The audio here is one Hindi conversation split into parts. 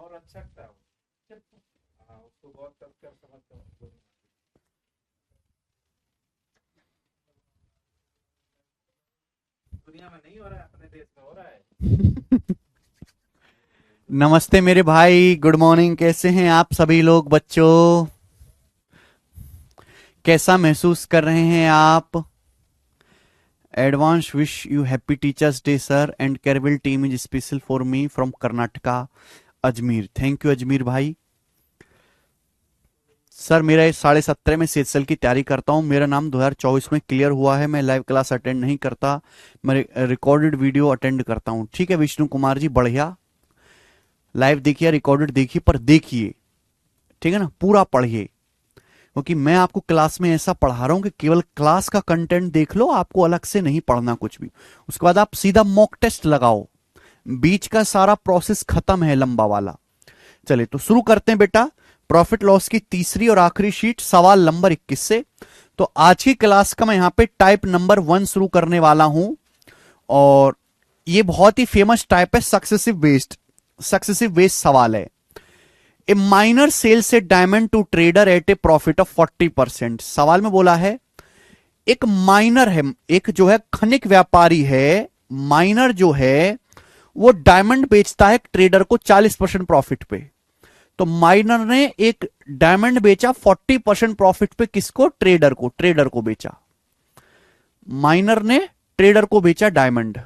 और अच्छा लगता है उसको गौर कर समझता हूँ। दुनिया में नहीं हो रहा है, अपने देश में हो रहा है। नमस्ते मेरे भाई, गुड मॉर्निंग। कैसे हैं आप सभी लोग बच्चों? कैसा महसूस कर रहे हैं आप? Advance wish you happy teachers day sir, and Careerwill team is special for me from Karnataka, Ajmer. Thank you Ajmer भाई। सर मेरा 17.5 में सेटसल की तैयारी करता हूं। मेरा नाम 2024 में क्लियर हुआ है। मैं लाइव क्लास अटेंड नहीं करता, मैं रिकॉर्डेड वीडियो अटेंड करता हूं। ठीक है विष्णु कुमार जी, बढ़िया। लाइव देखिए, रिकॉर्डेड देखिए, पर देखिए, ठीक है ना, पूरा पढ़िए। क्योंकि मैं आपको क्लास में ऐसा पढ़ा रहा हूं कि केवल क्लास का कंटेंट देख लो, आपको अलग से नहीं पढ़ना कुछ भी। उसके बाद आप सीधा मॉक टेस्ट लगाओ, बीच का सारा प्रोसेस खत्म है लंबा वाला। चलिए तो शुरू करते हैं बेटा। प्रॉफिट लॉस की तीसरी और आखिरी शीट, सवाल नंबर 21 से। तो आज की क्लास का मैं यहां पे टाइप नंबर 1 शुरू करने वाला हूं, और ये बहुत ही फेमस टाइप है, सक्सेसिव बेस्ड सवाल है। A minor sells a diamond to trader at a profit of 40%। सवाल में बोला है एक माइनर है, एक जो है खनिक व्यापारी है, माइनर जो है वो डायमंड बेचता है ट्रेडर को 40% प्रॉफिट पे। तो माइनर ने एक डायमंड बेचा 40% प्रॉफिट पे, किसको? ट्रेडर को बेचा। माइनर ने ट्रेडर को बेचा डायमंड,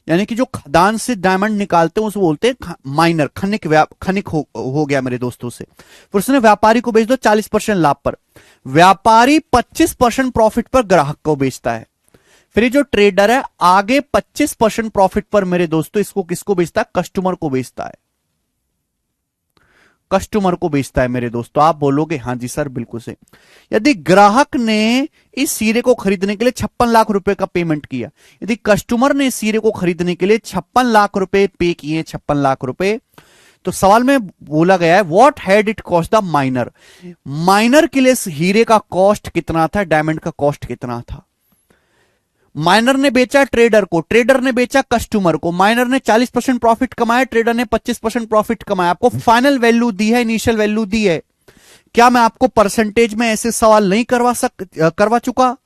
यानी कि जो खदान से डायमंड निकालते हैं उसे बोलते हैं माइनर, खनिक हो गया मेरे दोस्तों से। फिर उसने व्यापारी को बेच दो 40% लाभ पर। व्यापारी 25% प्रॉफिट पर ग्राहक को बेचता है। फिर ये जो ट्रेडर है आगे 25% प्रॉफिट पर मेरे दोस्तों इसको किसको बेचता है? कस्टमर को बेचता है। कस्टमर को बेचता है मेरे दोस्तों। आप बोलोगे हाँ जी सर, बिल्कुल से। यदि ग्राहक ने इस हीरे को खरीदने के लिए 56 लाख रुपए का पेमेंट किया, यदि कस्टमर ने इस हीरे को खरीदने के लिए 56 लाख रुपए पे किए, 56 लाख रुपए, तो सवाल में बोला गया है what had it cost the minor. Minor के लिए हीरे का कॉस्ट कितना था, डायमंड का कॉस्ट कितना था। माइनर ने बेचा ट्रेडर को, ट्रेडर ने बेचा कस्टमर को। माइनर ने 40% प्रॉफिट कमाया, ट्रेडर ने 25% प्रॉफिट कमाया। आपको फाइनल वैल्यू दी है, इनिशियल वैल्यू दी है। क्या मैं आपको परसेंटेज में ऐसे सवाल नहीं करवा चुका?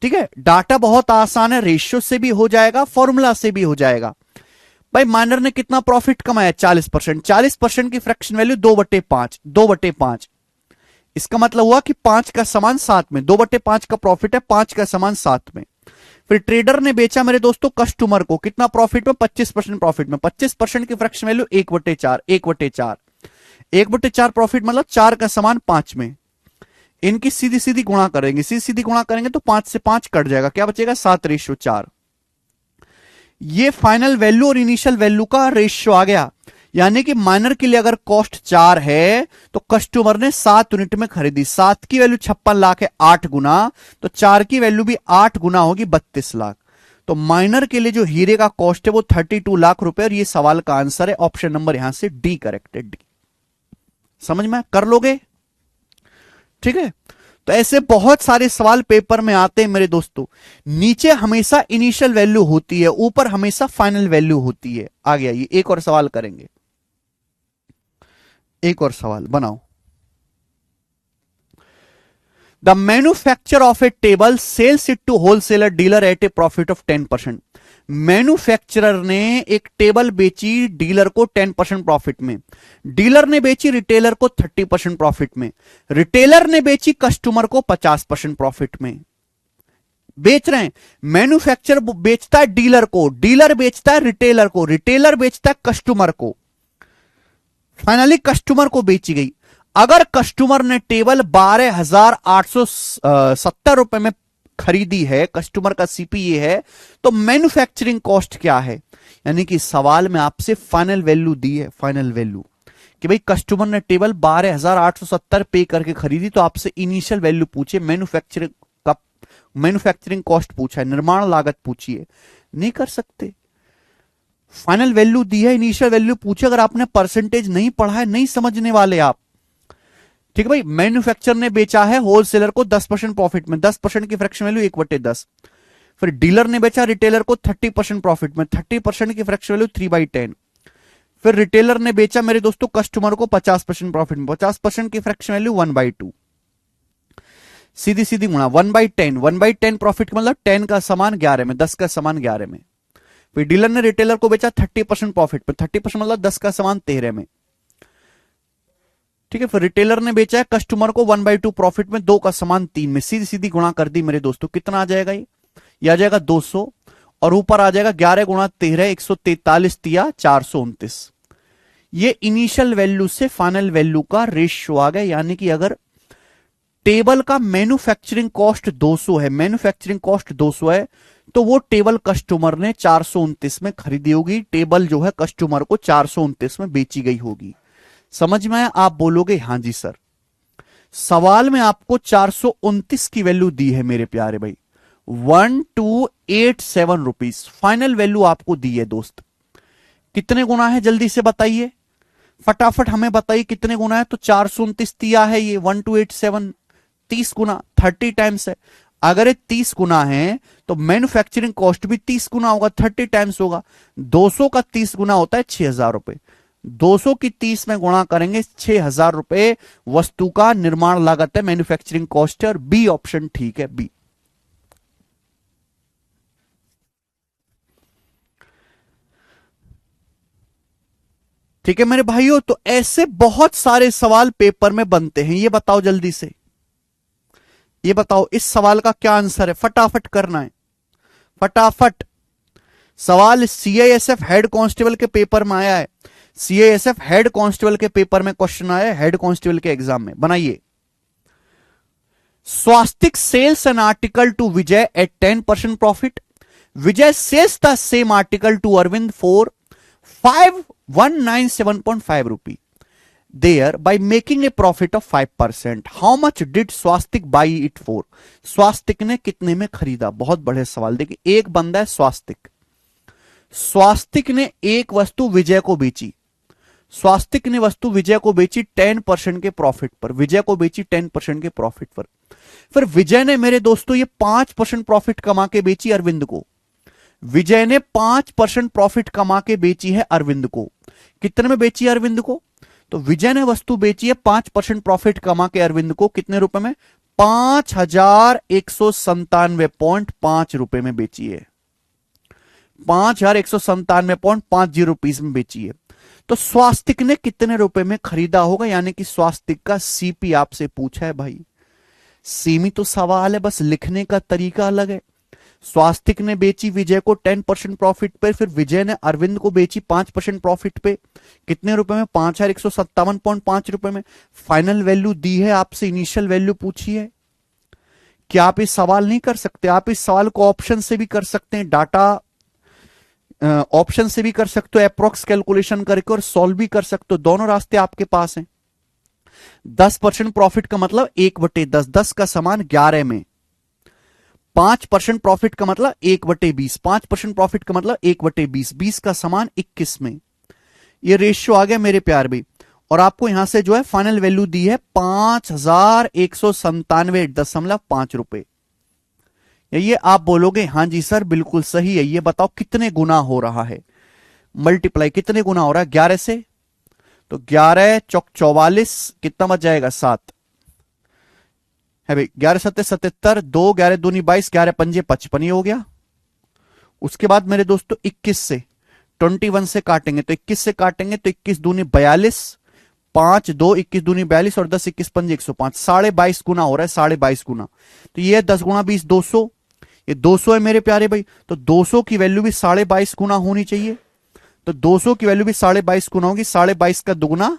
ठीक है, डाटा बहुत आसान है, रेशियो से भी हो जाएगा, फॉर्मूला से भी हो जाएगा। भाई माइनर ने कितना प्रॉफिट कमाया? 40%। 40% की फ्रैक्शन वैल्यू 2/5, 2/5। इसका मतलब हुआ कि 5 का समान 7 में, 2/5 का प्रॉफिट है, 5 का समान 7 में। फिर ट्रेडर ने बेचा मेरे दोस्तों कस्टमर को, कितना प्रॉफिट में? 25% प्रॉफिट में। 25% की फ्रैक्शन वैल्यू 1/4, 1/4। 1/4 प्रॉफिट मतलब 4 का समान 5 में। इनकी सीधी सीधी गुणा करेंगे, सीधी सीधी गुणा करेंगे तो 5 से 5 कट जाएगा, क्या बचेगा? 7/4। ये फाइनल वैल्यू और इनिशियल वैल्यू का रेशियो आ गया। यानी कि माइनर के लिए अगर कॉस्ट 4 है तो कस्टमर ने 7 यूनिट में खरीदी। 7 की वैल्यू 56 लाख है, 8 गुना, तो 4 की वैल्यू भी 8 गुना होगी, 32 लाख। तो माइनर के लिए जो हीरे का कॉस्ट है वो 32 लाख रुपए, और ये सवाल का आंसर है ऑप्शन नंबर यहां से डी करेक्ट है, डी। समझ में कर लोगे? ठीक है, तो ऐसे बहुत सारे सवाल पेपर में आते हैं मेरे दोस्तों। नीचे हमेशा इनिशियल वैल्यू होती है, ऊपर हमेशा फाइनल वैल्यू होती है। आ गया, ये एक और सवाल करेंगे, एक और सवाल बनाओ। The manufacture of a table sells it to wholesaler dealer at a profit of 10%। Manufacturer ने एक टेबल बेची डीलर को 10% प्रॉफिट में, डीलर ने बेची रिटेलर को 30% प्रॉफिट में, रिटेलर ने बेची कस्टमर को 50% प्रॉफिट में। बेच रहे हैं, मैन्युफैक्चर बेचता है डीलर को, डीलर बेचता है रिटेलर को, रिटेलर बेचता है कस्टमर को। फाइनली कस्टमर को बेची गई। अगर कस्टमर ने टेबल 12,870 रुपए में खरीदी है, कस्टमर का सीपी है, तो मैन्युफैक्चरिंग कॉस्ट क्या है? यानी कि सवाल में आपसे फाइनल वैल्यू दी है, फाइनल वैल्यू कि भाई कस्टमर ने टेबल 12,870 पे करके खरीदी, तो आपसे इनिशियल वैल्यू पूछे, मैन्युफैक्चरिंग कॉस्ट पूछा है, निर्माण लागत पूछी है। नहीं कर सकते। फाइनल वैल्यू दी है, इनिशियल वैल्यू पूछे। अगर आपने परसेंटेज नहीं पढ़ा है, नहीं समझने वाले आप। ठीक है भाई, मैन्युफैक्चर ने बेचा है होलसेलर को 10% प्रॉफिट में, 10% की फ्रैक्शन वैल्यू 1/10। फिर डीलर ने बेचा रिटेलर को 30% प्रॉफिट में, 30% की फ्रैक्शन वैल्यू 3/10। फिर रिटेलर ने बेचा मेरे दोस्तों कस्टमर को 50% प्रॉफिट में, 50% की फ्रैक्शन वैल्यू 1/2, सीधी सीधी गुणा 1/10, 1/10 प्रॉफिट मतलब 10 का सामान 11 में, 10 का सामान 11 में। फिर डीलर ने रिटेलर को बेचा 30% प्रॉफिट पे, 30% मतलब 10 का सामान 13 में, ठीक है। फिर रिटेलर ने बेचा है कस्टमर को 1/2 प्रॉफिट में, 2 का सामान 3 में, सीधी सीधी गुणा कर दी मेरे दोस्तों, कितना आ जाएगा ये आ जाएगा 200, और ऊपर आ जाएगा 11 गुणा 13, 143 तिया 429। ये इनिशियल वैल्यू से फाइनल वैल्यू का रेशियो आ गया, यानी कि अगर टेबल का मैन्युफैक्चरिंग कॉस्ट 200 है, मैन्युफैक्चरिंग कॉस्ट 200 है, तो वो टेबल कस्टमर ने 429 में खरीदी होगी, टेबल जो है कस्टमर को 429 में बेची गई होगी। समझ में आया? आप बोलोगे हां जी सर। सवाल में आपको 429 की वैल्यू दी है मेरे प्यारे भाई, 1287 रुपीज फाइनल वैल्यू आपको दी है दोस्त। कितने गुना है जल्दी से बताइए, फटाफट हमें बताइए कितने गुना है। तो 429 दिया है ये 1287, 30 गुना 30 टाइम्स है। अगर ये 30 गुना है तो मैन्युफैक्चरिंग कॉस्ट भी 30 गुना होगा, 30 टाइम्स होगा। 200 का 30 गुना होता है 6000 रुपए, 200 की 30 में गुणा करेंगे 6000 रुपए वस्तु का निर्माण लागत है, मैन्युफैक्चरिंग कॉस्ट है। और बी ऑप्शन ठीक है, बी। ठीक है मेरे भाइयों, तो ऐसे बहुत सारे सवाल पेपर में बनते हैं। ये बताओ जल्दी से, ये बताओ इस सवाल का क्या आंसर है, फटाफट करना है, फटाफट। सवाल सीआईएसएफ हेड कांस्टेबल के पेपर में आया है, सीआईएसएफ हेड कांस्टेबल के पेपर में क्वेश्चन आया है, हेड कांस्टेबल के एग्जाम में। बनाइए। Swastik sells an article to Vijay at 10% profit. Vijay sells the same article to Arvind for 5197.5 rupee there by making a profit of 5%. How much did Swastik buy it for? Swastik ने कितने में खरीदा? बहुत बड़े सवाल। देखिए, एक बंदा है स्वास्तिक, स्वास्तिक ने एक वस्तु विजय को बेची, स्वास्तिक ने वस्तु विजय को बेची 10% के प्रॉफिट पर, विजय को बेची 10% के प्रॉफिट पर। फिर विजय ने मेरे दोस्तों ये 5% प्रॉफिट कमा के बेची अरविंद को, विजय ने 5% प्रॉफिट कमा के बेची है अरविंद को। कितने में बेची है अरविंद को? तो विजय ने वस्तु बेची है 5% प्रॉफिट कमा के अरविंद को, कितने रुपए में? 5197.5 रुपए में बेची है, 5197.50 रुपीज में बेची है। तो स्वास्तिक ने कितने रुपए में खरीदा होगा, यानी कि स्वास्तिक का सीपी आपसे पूछा है भाई। सीमित तो सवाल है, बस लिखने का तरीका अलग है। स्वास्तिक ने बेची विजय को 10% प्रॉफिट पे, फिर विजय ने अरविंद को बेची 5% प्रॉफिट पे, कितने रुपए में? 5157.5 रुपए में। फाइनल वैल्यू दी है आपसे, इनिशियल वैल्यू पूछी है। क्या आप इस सवाल नहीं कर सकते? आप इस सवाल को ऑप्शन से भी कर सकते हैं, डाटा ऑप्शन से भी कर सकते हो, अप्रोक्स कैलकुलेशन करके, और सॉल्व भी कर सकते हो। दोनों रास्ते आपके पास हैं। 10% प्रॉफिट का मतलब 1/10, 10 का समान 11 में। 5% प्रॉफिट का मतलब 1/20, 5% प्रॉफिट का मतलब 1/20, 20 का समान 21 में। ये रेशियो आ गया मेरे प्यार भाई। और आपको यहां से जो है फाइनल वैल्यू दी है 5197.5 रुपए। ये आप बोलोगे हां जी सर बिल्कुल सही है। ये बताओ कितने गुना हो रहा है, मल्टीप्लाई कितने गुना हो रहा है 11 से? तो 11 चौक 44, कितना बच जाएगा? 7 है भाई। 11 7 77, 2 11 दूनी 22, 11 पंजे 55, हो गया। उसके बाद मेरे दोस्तों 21 से 21 से काटेंगे, तो 21 से काटेंगे तो 21 दूनी 42, 5 2 21 दूनी 42, और 10 21 पंजे 105, 22.5 गुना हो रहा है, 22.5 गुना। तो ये 10 गुणा 20 200, ये 200 है मेरे प्यारे भाई। तो 200 की वैल्यू भी 22.5 गुना होनी चाहिए। तो 200 की वैल्यू भी 22.5 गुना होगी, 22.5 का दुगुना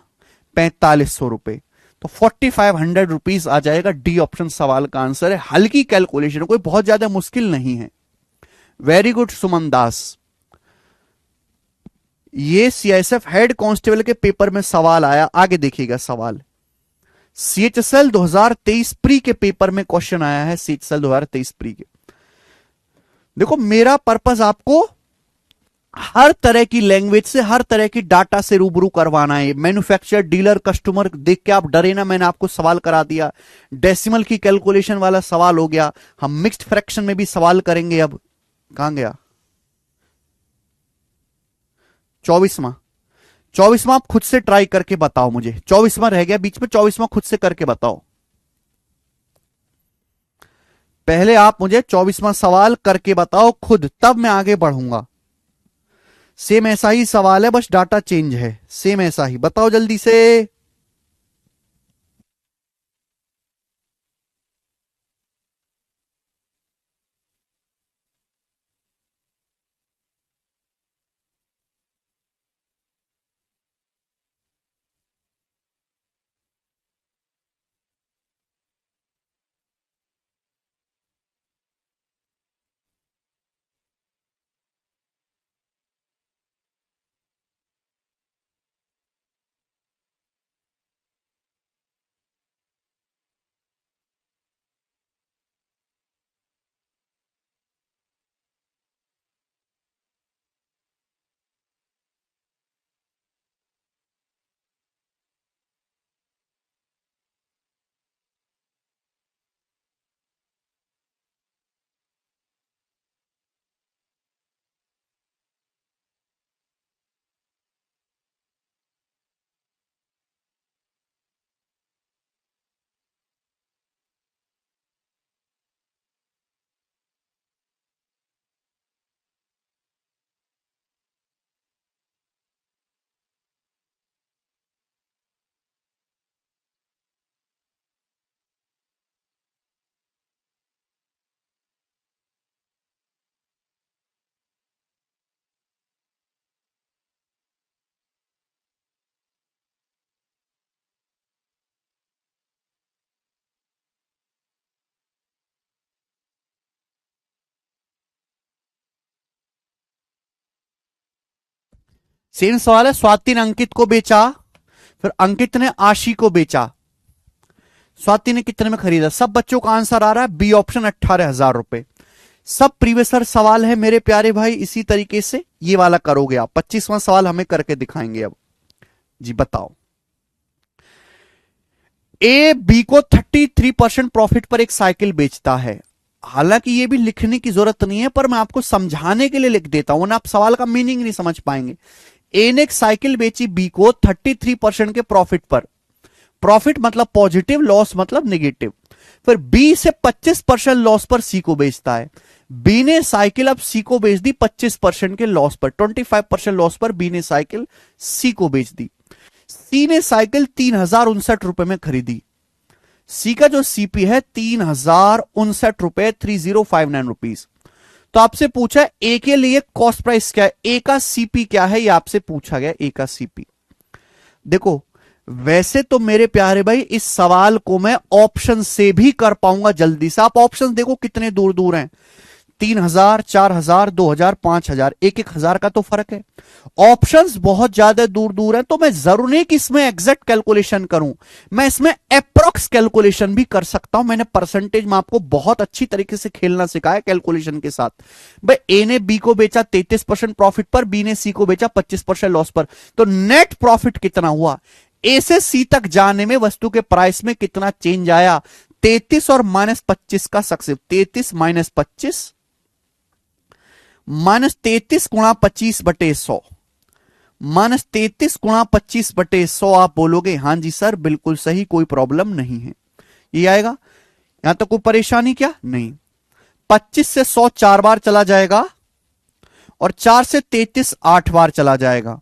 4500 रुपए। तो 4500 रुपीज आ जाएगा। डी ऑप्शन सवाल का आंसर है। हल्की कैलकुलेशन, कोई बहुत ज्यादा मुश्किल नहीं है। वेरी गुड सुमन दास। ये सीआईएसएफ हेड कांस्टेबल के पेपर में सवाल आया। आगे देखिएगा सवाल, सीएचएसएल 2023 प्री के पेपर में क्वेश्चन आया है, सीएचएसएल 2023 प्री के। देखो, मेरा पर्पस आपको हर तरह की लैंग्वेज से, हर तरह की डाटा से रूबरू करवाना है। मैन्युफैक्चरर, डीलर, कस्टमर देख के आप डरे ना, मैंने आपको सवाल करा दिया। डेसिमल की कैलकुलेशन वाला सवाल हो गया। हम मिक्स्ड फ्रैक्शन में भी सवाल करेंगे। अब कहां गया? 24वां 24वां आप खुद से ट्राई करके बताओ मुझे, 24वां रह गया बीच में, 24वां खुद से करके बताओ। पहले आप मुझे 24वां सवाल करके बताओ खुद, तब मैं आगे बढ़ूंगा। सेम ऐसा ही सवाल है, बस डाटा चेंज है, सेम ऐसा ही, बताओ जल्दी से। सेम सवाल है, स्वाति ने अंकित को बेचा, फिर अंकित ने आशी को बेचा, स्वाति ने कितने में खरीदा? सब बच्चों का आंसर आ रहा है बी ऑप्शन, 18,000 रुपए। सब प्रीवियस सवाल है मेरे प्यारे भाई, इसी तरीके से ये वाला करोगे आप। 25वां सवाल हमें करके दिखाएंगे अब जी, बताओ। ए बी को 33% प्रॉफिट पर एक साइकिल बेचता है। हालांकि ये भी लिखने की जरूरत नहीं है, पर मैं आपको समझाने के लिए लिख देता हूं ना, आप सवाल का मीनिंग नहीं समझ पाएंगे। ए ने एक साइकिल बेची बी को 33% के प्रॉफिट पर, प्रॉफिट मतलब पॉजिटिव, लॉस मतलब नेगेटिव। फिर बी से 25% लॉस पर सी को बेचता है। बी ने साइकिल अब सी को बेच दी 25% के लॉस पर, 25% लॉस पर बी ने साइकिल सी को बेच दी। सी ने साइकिल 3,059 रुपए में खरीदी। सी का जो सीपी है 3,059 रुपए, 3059 रुपीज। तो आपसे पूछा ए के लिए कॉस्ट प्राइस क्या है, ए का सीपी क्या है, ये आपसे पूछा गया, ए का सीपी। देखो वैसे तो मेरे प्यारे भाई इस सवाल को मैं ऑप्शन से भी कर पाऊंगा जल्दी से। आप ऑप्शन देखो कितने दूर दूर हैं, 3,000, 4,000, 2,000, 5,000, 1,000 का तो फर्क है। ऑप्शंस बहुत ज्यादा दूर दूर हैं, तो मैं जरूर नहीं कि इसमें एग्जैक्ट कैलकुलेशन करूं, मैं इसमें अप्रॉक्स कैलकुलेशन भी कर सकता हूं। मैंने परसेंटेज में आपको बहुत अच्छी तरीके से खेलना सिखाया कैलकुलेशन के साथ। भाई ए ने बी को बेचा 33% प्रॉफिट पर, बी ने सी को बेचा 25% लॉस पर, तो नेट प्रॉफिट कितना हुआ? ए से सी तक जाने में वस्तु के प्राइस में कितना चेंज आया? 33 और -25 का सक्सेस, 33 -25 -33 गुणा 25/100, -33 गुणा 25/100। आप बोलोगे हां जी सर बिल्कुल सही, कोई प्रॉब्लम नहीं है, ये आएगा। यहां तक कोई परेशानी क्या नहीं। 25 से 100 4 बार चला जाएगा, और 4 से 33 8 बार चला जाएगा।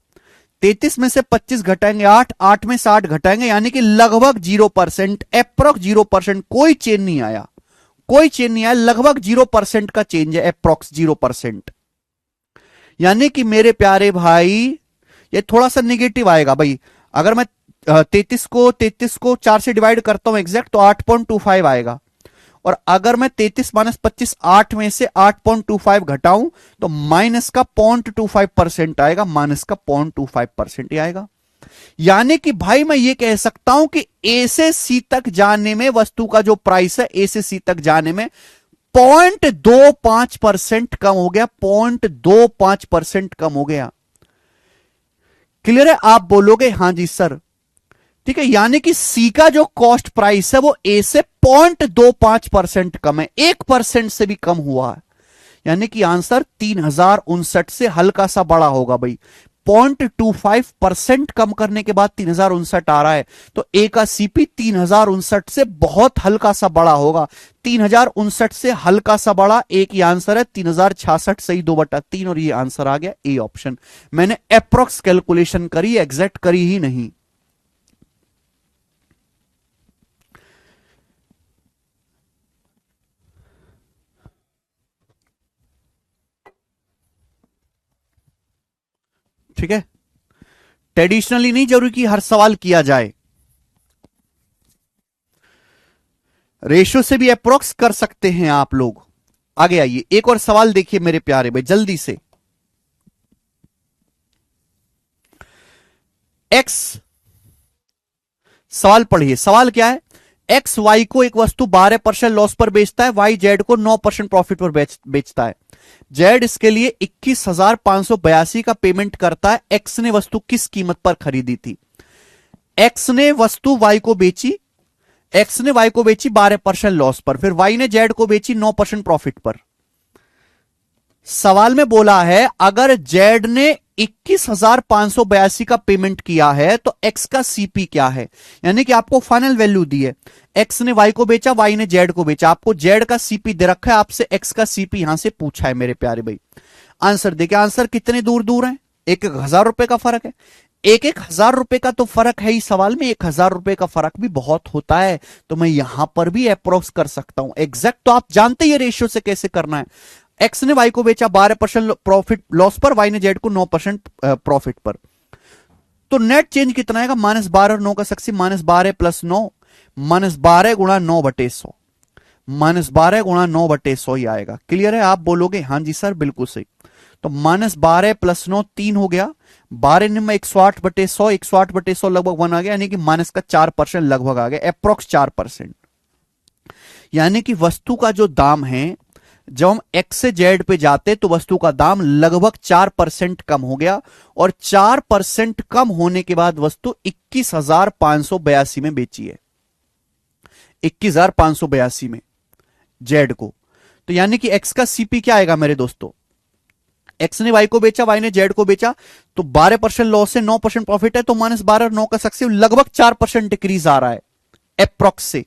33 में से 25 घटाएंगे 8, 8 में से 8 घटाएंगे, यानी कि लगभग 0%, अप्रॉक्स 0%, कोई चेंज नहीं आया, कोई चेंज नहीं आया, लगभग 0% का चेंज है, अप्रॉक्स 0%। यानी कि मेरे प्यारे भाई ये थोड़ा सा निगेटिव आएगा भाई। अगर मैं 33 को 4 से डिवाइड करता हूं एग्जैक्ट, तो 8.25 आएगा। और अगर मैं 33 -25 8 में से 8.25 घटाऊं, तो माइनस का 0.25% आएगा, माइनस का 0.25% ही आएगा। यानी कि भाई मैं ये कह सकता हूं कि ए से सी तक जाने में वस्तु का जो प्राइस है, ए से सी तक जाने में 0.25% कम हो गया, 0.25% कम हो गया। क्लियर है? आप बोलोगे हां जी सर, ठीक है। यानी कि सी का जो कॉस्ट प्राइस है वो ए से 0.25% कम है, 1% से भी कम हुआ है। यानी कि आंसर 3,059 से हल्का सा बड़ा होगा भाई। 0.25% कम करने के बाद 3059 आ रहा है, तो ए का सीपी 3059 से बहुत हल्का सा बड़ा होगा। 3059 से हल्का सा बड़ा एक ही आंसर है, 3066 सही 2/3, और ये आंसर आ गया ए ऑप्शन। मैंने अप्रोक्स कैलकुलेशन करी, एग्जैक्ट करी ही नहीं। ठीक है, ट्रेडिशनली नहीं जरूरी कि हर सवाल किया जाए, रेशियो से भी अप्रोक्स कर सकते हैं आप लोग। आगे आइए, एक और सवाल देखिए मेरे प्यारे भाई जल्दी से। एक्स, सवाल पढ़िए, सवाल क्या है? एक्स वाई को एक वस्तु 12% लॉस पर बेचता है, वाई जेड को 9% प्रॉफिट पर बेचता है। जेड इसके लिए 21,582 का पेमेंट करता है। एक्स ने वस्तु किस कीमत पर खरीदी थी? एक्स ने वस्तु वाई को बेची, एक्स ने वाई को बेची 12% लॉस पर, फिर वाई ने जेड को बेची 9% प्रॉफिट पर। सवाल में बोला है अगर जेड ने 21,582 का पेमेंट किया है तो एक्स का सीपी क्या है, यानी कि आपको फाइनल वैल्यू दी है। एक्स ने वाई को बेचा, वाई ने जेड को बेचा, आपको जेड का सीपी दे रखा है, आपसे एक्स का सीपी यहां से पूछा है मेरे प्यारे भाई। आंसर देखिए, आंसर कितने दूर दूर है, 1,000 रुपए का फर्क है। 1,000 रुपए का तो फर्क है ही, सवाल में 1,000 रुपए का फर्क भी बहुत होता है, तो मैं यहां पर भी अप्रोक्स कर सकता हूं। एग्जैक्ट तो आप जानते ही रेशियो से कैसे करना है। एक्स ने वाई को बेचा 12% प्रॉफिट लॉस पर, वाई ने जेड को 9% प्रॉफिट पर, तो नेट चेंज कितना आएगा? -12 और 9 का सक्सी, -12 + 9, -12 गुणा 9/100, -12 गुणा 9/100 ही आएगा। क्लियर है? आप बोलोगे हाँ जी सर बिल्कुल सही। तो -12 + 9 3 हो गया, 12 में 108/100, 108/100 लगभग 1 आ गया, यानी कि माइनस का 4% लगभग आ गया, अप्रोक्स 4%। यानी कि वस्तु का जो दाम है, जब हम एक्स से जेड पे जाते तो वस्तु का दाम लगभग 4% कम हो गया, और 4% कम होने के बाद वस्तु 21,582 में बेची है, 21,582 में जेड को। तो यानी कि एक्स का सीपी क्या आएगा मेरे दोस्तों? एक्स ने वाई को बेचा, वाई ने जेड को बेचा, तो 12% लॉस से 9% प्रॉफिट है, तो -12 और 9 का सक्सेस लगभग 4% डिक्रीज आ रहा है अप्रोक्स से।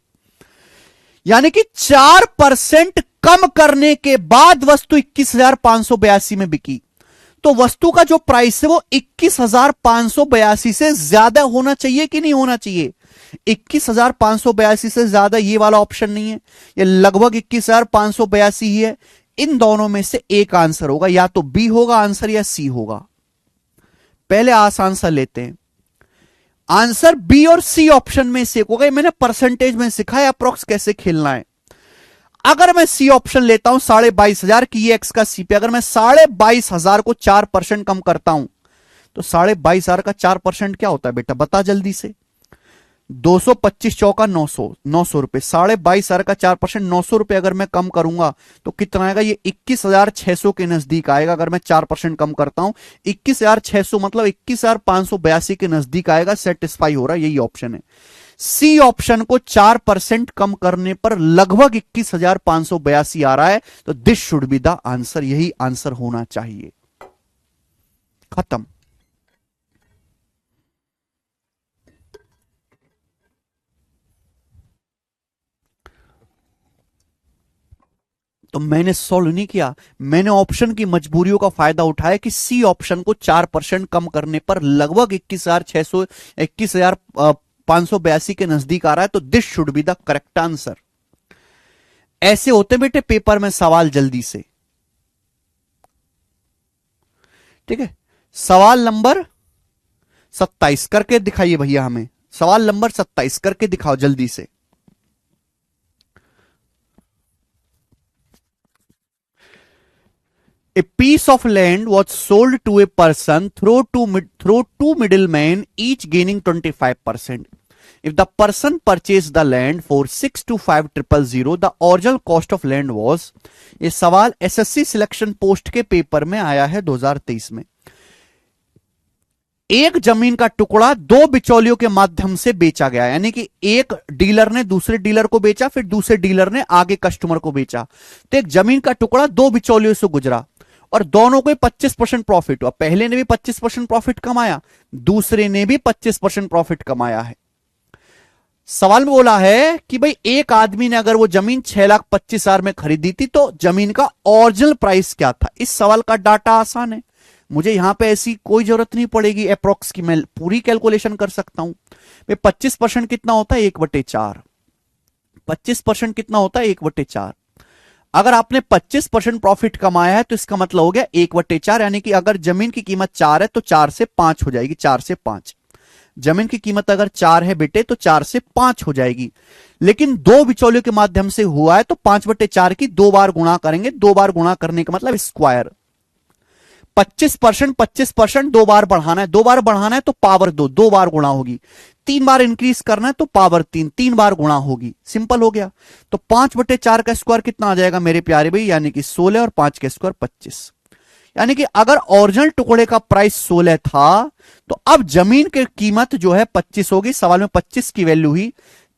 यानी कि 4% कम करने के बाद वस्तु 21,582 में बिकी, तो वस्तु का जो प्राइस है वो 21,582 से ज्यादा होना चाहिए कि नहीं होना चाहिए? 21,582 से ज्यादा ये वाला ऑप्शन नहीं है, ये लगभग 21,582 ही है। इन दोनों में से एक आंसर होगा, या तो बी होगा आंसर या सी होगा। पहले आसान सा लेते हैं, आंसर बी और सी ऑप्शन में से एक होगा। मैंने परसेंटेज में सिखाया अप्रोक्स कैसे खेलना है। अगर मैं सी ऑप्शन लेता हूं 22,500 की, ये एक्स का सीपी, अगर मैं 22,500 को 4% कम करता हूं तो 22,500 का 4% क्या होता है बेटा, बता जल्दी से। 225 चौका 900, 900 रुपए, 22,500 का 4% 900 रुपए अगर मैं कम करूंगा तो कितना आएगा? ये 21,600 के नजदीक आएगा। अगर मैं 4% कम करता हूं 21,600 मतलब 21,582 के नजदीक आएगा। सेटिस्फाई हो रहा है, यही ऑप्शन है। सी ऑप्शन को 4% कम करने पर लगभग 21,582 आ रहा है, तो this should be the answer, यही आंसर होना चाहिए। खत्म। तो मैंने सॉल्व नहीं किया, मैंने ऑप्शन की मजबूरियों का फायदा उठाया कि सी ऑप्शन को 4% कम करने पर लगभग 21,600 21,582 के नजदीक आ रहा है, तो this should be the correct answer. ऐसे होते बेटे पेपर में सवाल जल्दी से। ठीक है, सवाल नंबर 27 करके दिखाइए भैया हमें, सवाल नंबर 27 करके दिखाओ जल्दी से। A piece of land was sold to a person through two middlemen, each gaining 25%. If the person purchased the land for 625,000, the original cost of land was। ये सवाल एसएससी सिलेक्शन पोस्ट के पेपर में आया है 2023 में। एक जमीन का टुकड़ा दो बिचौलियों के माध्यम से बेचा गया, यानी कि एक डीलर ने दूसरे डीलर को बेचा, फिर दूसरे डीलर ने आगे कस्टमर को बेचा। तो एक जमीन का टुकड़ा दो बिचौलियों से गुजरा और दोनों को 25% प्रॉफिट हुआ। पहले ने भी 25% प्रॉफिट कमाया, दूसरे ने भी 25% प्रॉफिट कमाया है। सवाल में बोला है कि भाई एक आदमी ने अगर वो जमीन 6,25,000 में खरीदी थी तो जमीन का ओरिजिनल प्राइस क्या था। इस सवाल का डाटा आसान है, मुझे यहां पे ऐसी कोई जरूरत नहीं पड़ेगी अप्रोक्स की, मैं पूरी कैलकुलेशन कर सकता हूं। भाई 25% कितना होता है, 1/4। 25% कितना होता है, 1/4। अगर आपने 25% प्रॉफिट कमाया है तो इसका मतलब हो गया 1/4, यानी कि अगर जमीन की कीमत 4 है तो 4 से 5 हो जाएगी। 4 से 5 जमीन की कीमत अगर 4 है बेटे तो 4 से 5 हो जाएगी। लेकिन दो बिचौलियों के माध्यम से हुआ है तो 5/4 की दो बार गुणा करेंगे। दो बार गुणा करने का मतलब स्क्वायर। 25%, 25% दो बार बढ़ाना है, दो बार बढ़ाना है तो पावर दो, दो बार गुणा होगी। तीन बार इंक्रीज करना है तो पावर तीन, तीन बार गुणा होगी। सिंपल हो गया। तो 5/4 का स्क्वायर कितना आ जाएगा मेरे प्यारे भाई, यानी कि 16 और 5 का स्क्वायर 25। यानी कि अगर ओरिजिनल टुकड़े का प्राइस 16 था तो अब जमीन की कीमत जो है 25 होगी। सवाल में 25 की वैल्यू हुई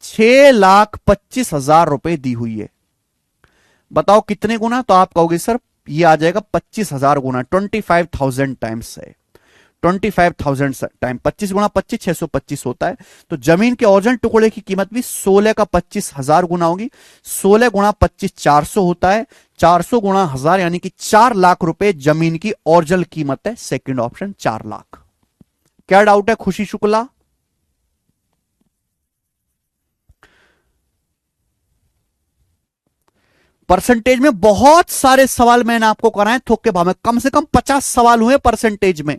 6,25,000 रुपए दी हुई है। बताओ कितने गुना, तो आप कहोगे सर ये आ जाएगा 25,000 गुना, 25,000 टाइम्स है। 25,000 टाइम 25 गुणा 25, 625 होता है। तो जमीन के ओरिजिनल टुकड़े की कीमत भी 16 का 25,000 गुना होगी। 16 गुणा 25 400 होता है। 400 गुणा 1000 यानी कि 4 लाख रुपए जमीन की ओरिजिनल कीमत है। Second option 4 lakh. क्या डाउट है खुशी शुक्ला? परसेंटेज में बहुत सारे सवाल मैंने आपको कराए थोक के भाव में, कम से कम 50 सवाल हुए परसेंटेज में,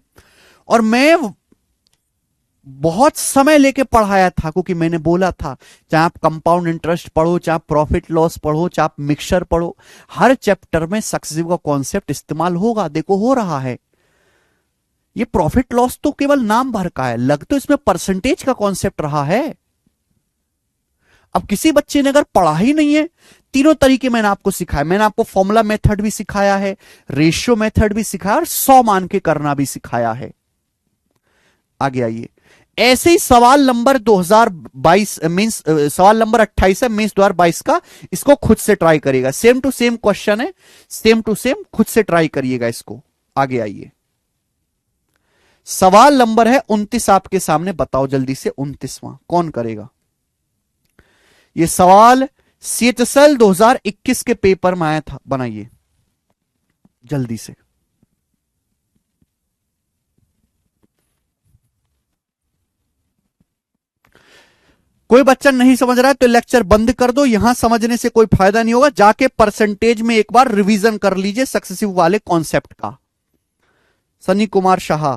और मैं बहुत समय लेके पढ़ाया था, क्योंकि मैंने बोला था चाहे आप कंपाउंड इंटरेस्ट पढ़ो, चाहे आप प्रॉफिट लॉस पढ़ो, चाहे आप मिक्सचर पढ़ो, हर चैप्टर में सक्सेसिव का कॉन्सेप्ट इस्तेमाल होगा। देखो हो रहा है। ये प्रॉफिट लॉस तो केवल नाम भर का है, लग तो इसमें परसेंटेज का कॉन्सेप्ट रहा है। अब किसी बच्चे ने अगर पढ़ा ही नहीं है, तीनों तरीके मैंने आपको सिखाया। मैंने आपको फॉर्मूला मेथड भी सिखाया है, रेशियो मेथड भी सिखाया, और 100 मान के करना भी सिखाया है। आगे आइए। ऐसे ही सवाल नंबर 2022 मींस सवाल नंबर 28 है मींस 2022 का, इसको खुद से ट्राई करिएगा। सेम टू सेम क्वेश्चन है, सेम टू सेम, खुद से ट्राई करिएगा इसको। आगे आइए। सवाल नंबर है 29 आपके सामने, बताओ जल्दी से 29वां कौन करेगा। ये सवाल सीएचएसएल 2021 के पेपर में आया था, बनाइए जल्दी से। कोई बच्चा नहीं समझ रहा है तो लेक्चर बंद कर दो, यहां समझने से कोई फायदा नहीं होगा। जाके परसेंटेज में एक बार रिवीजन कर लीजिए सक्सेसिव वाले कॉन्सेप्ट का। सनी कुमार शाह।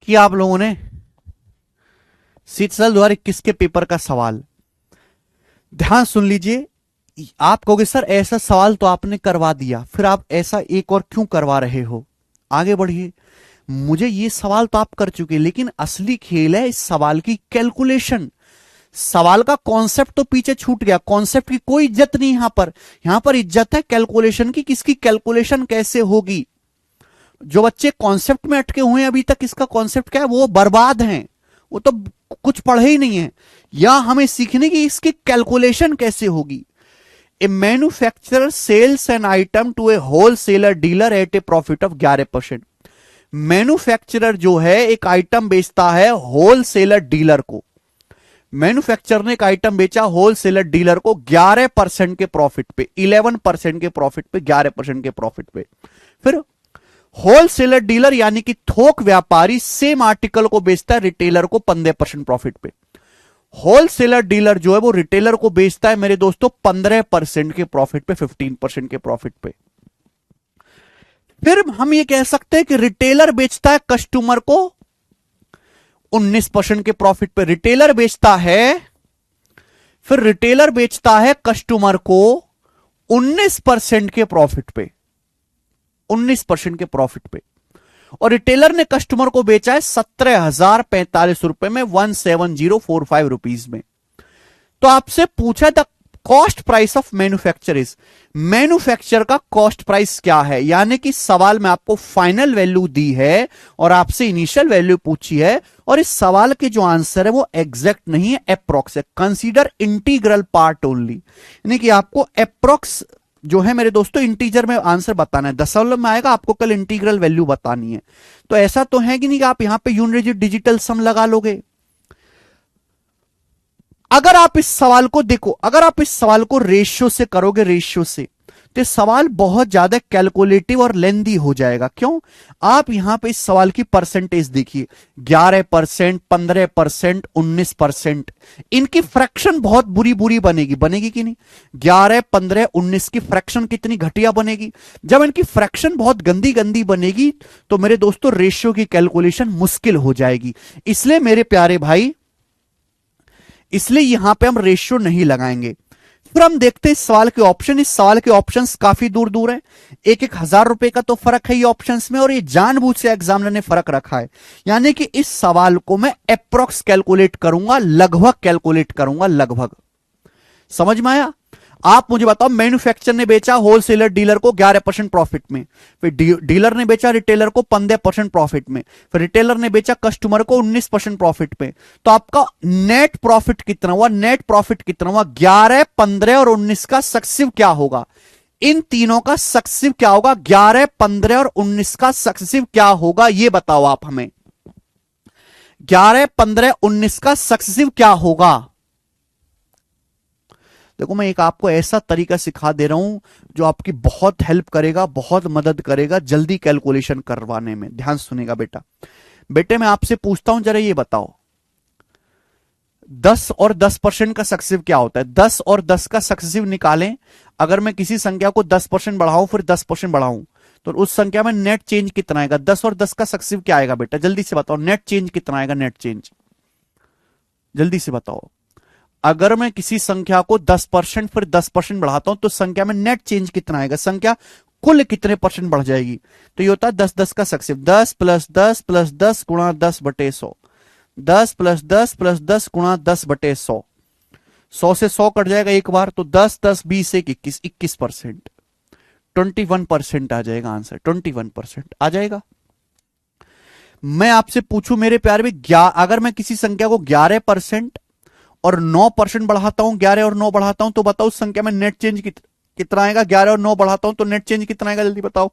किया आप लोगों ने? साल 2021 के पेपर का सवाल ध्यान सुन लीजिए। आप कहोगे सर ऐसा सवाल तो आपने करवा दिया, फिर आप ऐसा एक और क्यों करवा रहे हो? आगे बढ़िए। मुझे ये सवाल तो आप कर चुके, लेकिन असली खेल है इस सवाल की कैलकुलेशन। सवाल का कॉन्सेप्ट तो पीछे छूट गया, कॉन्सेप्ट की कोई इज्जत नहीं यहां पर इज्जत है कैलकुलेशन की, किसकी कैलकुलेशन कैसे होगी। जो बच्चे कॉन्सेप्ट में अटके हुए हैं अभी तक, इसका कॉन्सेप्ट क्या है, वो बर्बाद हैं, वो तो कुछ पढ़े ही नहीं है। या हमें सीखने की इसकी कैलकुलेशन कैसे होगी। A manufacturer sells an item to a wholesaler dealer at a profit of 11%। Manufacturer जो है एक आइटम बेचता है होलसेलर डीलर को। मैन्युफैक्चरर ने एक आइटम बेचा होलसेलर डीलर को 11% के प्रॉफिट पे, 11% के प्रॉफिट पे, 11% के प्रॉफिट पे। फिर होलसेलर डीलर यानी कि थोक व्यापारी सेम आर्टिकल को बेचता है रिटेलर को 15% प्रॉफिट पे। होलसेलर डीलर जो है वो रिटेलर को बेचता है मेरे दोस्तों 15% के प्रॉफिट पे, 15% के प्रॉफिट पे। फिर हम ये कह सकते हैं कि रिटेलर बेचता है कस्टमर को 19% के प्रॉफिट पे। रिटेलर बेचता है, फिर रिटेलर बेचता है कस्टमर को 19% के प्रॉफिट पे, 19% के प्रॉफिट पे। और रिटेलर ने कस्टमर को बेचा है 17,045 रुपए में, 17,045 रुपीज में। तो आपसे पूछा the cost price of manufacture is, manufacture का कॉस्ट प्राइस क्या है। यानी कि सवाल में आपको फाइनल वैल्यू दी है और आपसे इनिशियल वैल्यू पूछी है, और इस सवाल के जो आंसर है वो एग्जैक्ट नहीं है, अप्रोक्स है। कंसीडर इंटीग्रल पार्ट ओनली, यानी कि आपको अप्रोक्स जो है मेरे दोस्तों इंटीजर में आंसर बताना है, दशमलव में आएगा, आपको कल इंटीग्रल वैल्यू बतानी है। तो ऐसा तो है कि नहीं कि आप यहां पे यूनिट डिजिटल सम लगा लोगे। अगर आप इस सवाल को देखो, अगर आप इस सवाल को रेशियो से करोगे, रेशियो से, तो सवाल बहुत ज्यादा कैलकुलेटिव और लेंदी हो जाएगा। क्यों? आप यहां पे इस सवाल की परसेंटेज देखिए, 11%, 15%, 19%। इनकी फ्रैक्शन बहुत बुरी बुरी बनेगी, बनेगी कि नहीं? 11, 15, 19 की फ्रैक्शन कितनी घटिया बनेगी। जब इनकी फ्रैक्शन बहुत गंदी गंदी बनेगी तो मेरे दोस्तों रेशियो की कैलकुलेशन मुश्किल हो जाएगी। इसलिए मेरे प्यारे भाई, इसलिए यहां पे हम रेशियो नहीं लगाएंगे। फिर हम देखते हैं इस सवाल के ऑप्शन। इस सवाल के ऑप्शंस काफी दूर दूर हैं, 1,000 रुपए का तो फर्क है ये ऑप्शंस में, और ये जानबूझ से एग्जामिनर ने फर्क रखा है। यानी कि इस सवाल को मैं अप्रोक्स कैलकुलेट करूंगा, लगभग कैलकुलेट करूंगा, लगभग। समझ में आया? आप मुझे बताओ, मैन्युफैक्चरर ने बेचा होलसेलर डीलर को 11% प्रॉफिट में, फिर डीलर ने बेचा रिटेलर को 15% प्रॉफिट में, फिर रिटेलर ने बेचा कस्टमर को 19% प्रॉफिट में। तो आपका नेट प्रॉफिट कितना हुआ? नेट प्रॉफिट कितना हुआ? 11, 15 और 19 का सक्सेसिव क्या होगा? इन तीनों का सक्सेसिव क्या होगा? 11, 15 और 19 का सक्सेसिव क्या होगा, ये बताओ आप हमें। 11, 15, 19 का सक्सेसिव क्या होगा? देखो, मैं एक आपको ऐसा तरीका सिखा दे रहा हूं जो आपकी बहुत हेल्प करेगा, बहुत मदद करेगा जल्दी कैलकुलेशन करवाने में। ध्यान सुनेगा बेटा। बेटे मैं आपसे पूछता हूं, जरा ये बताओ, 10 और 10% का सक्सेसिव क्या होता है? 10 और 10 का सक्सेसिव निकालें। अगर मैं किसी संख्या को 10% बढ़ाऊं फिर 10% बढ़ाऊं तो उस संख्या में नेट चेंज कितना आएगा? 10 और 10 का सक्सेसिव क्या आएगा बेटा? जल्दी से बताओ, नेट चेंज कितना आएगा? नेट चेंज जल्दी से बताओ। अगर मैं किसी संख्या को 10% फिर 10% बढ़ाता हूं तो संख्या में नेट चेंज कितना आएगा? संख्या कुल कितने परसेंट बढ़ जाएगी? तो ये होता है 10 10 का सक्सेसिव, 10 प्लस 10 प्लस 10 गुणा 10/100, 10 प्लस 10 प्लस 10 गुणा 10/100। 100 से 100 कट जाएगा एक बार, तो 10 10 20 1 21, 21%, 21% आ जाएगा आंसर, 21% आ जाएगा। मैं आपसे पूछूं मेरे प्यारे भी, अगर मैं किसी संख्या को 11% और 9% बढ़ाता हूं, 11 और 9 बढ़ाता हूं, तो बताओ उस संख्या में नेट चेंज कितना आएगा? 11 और 9 बढ़ाता हूं तो नेट चेंज कितना आएगा? जल्दी बताओ।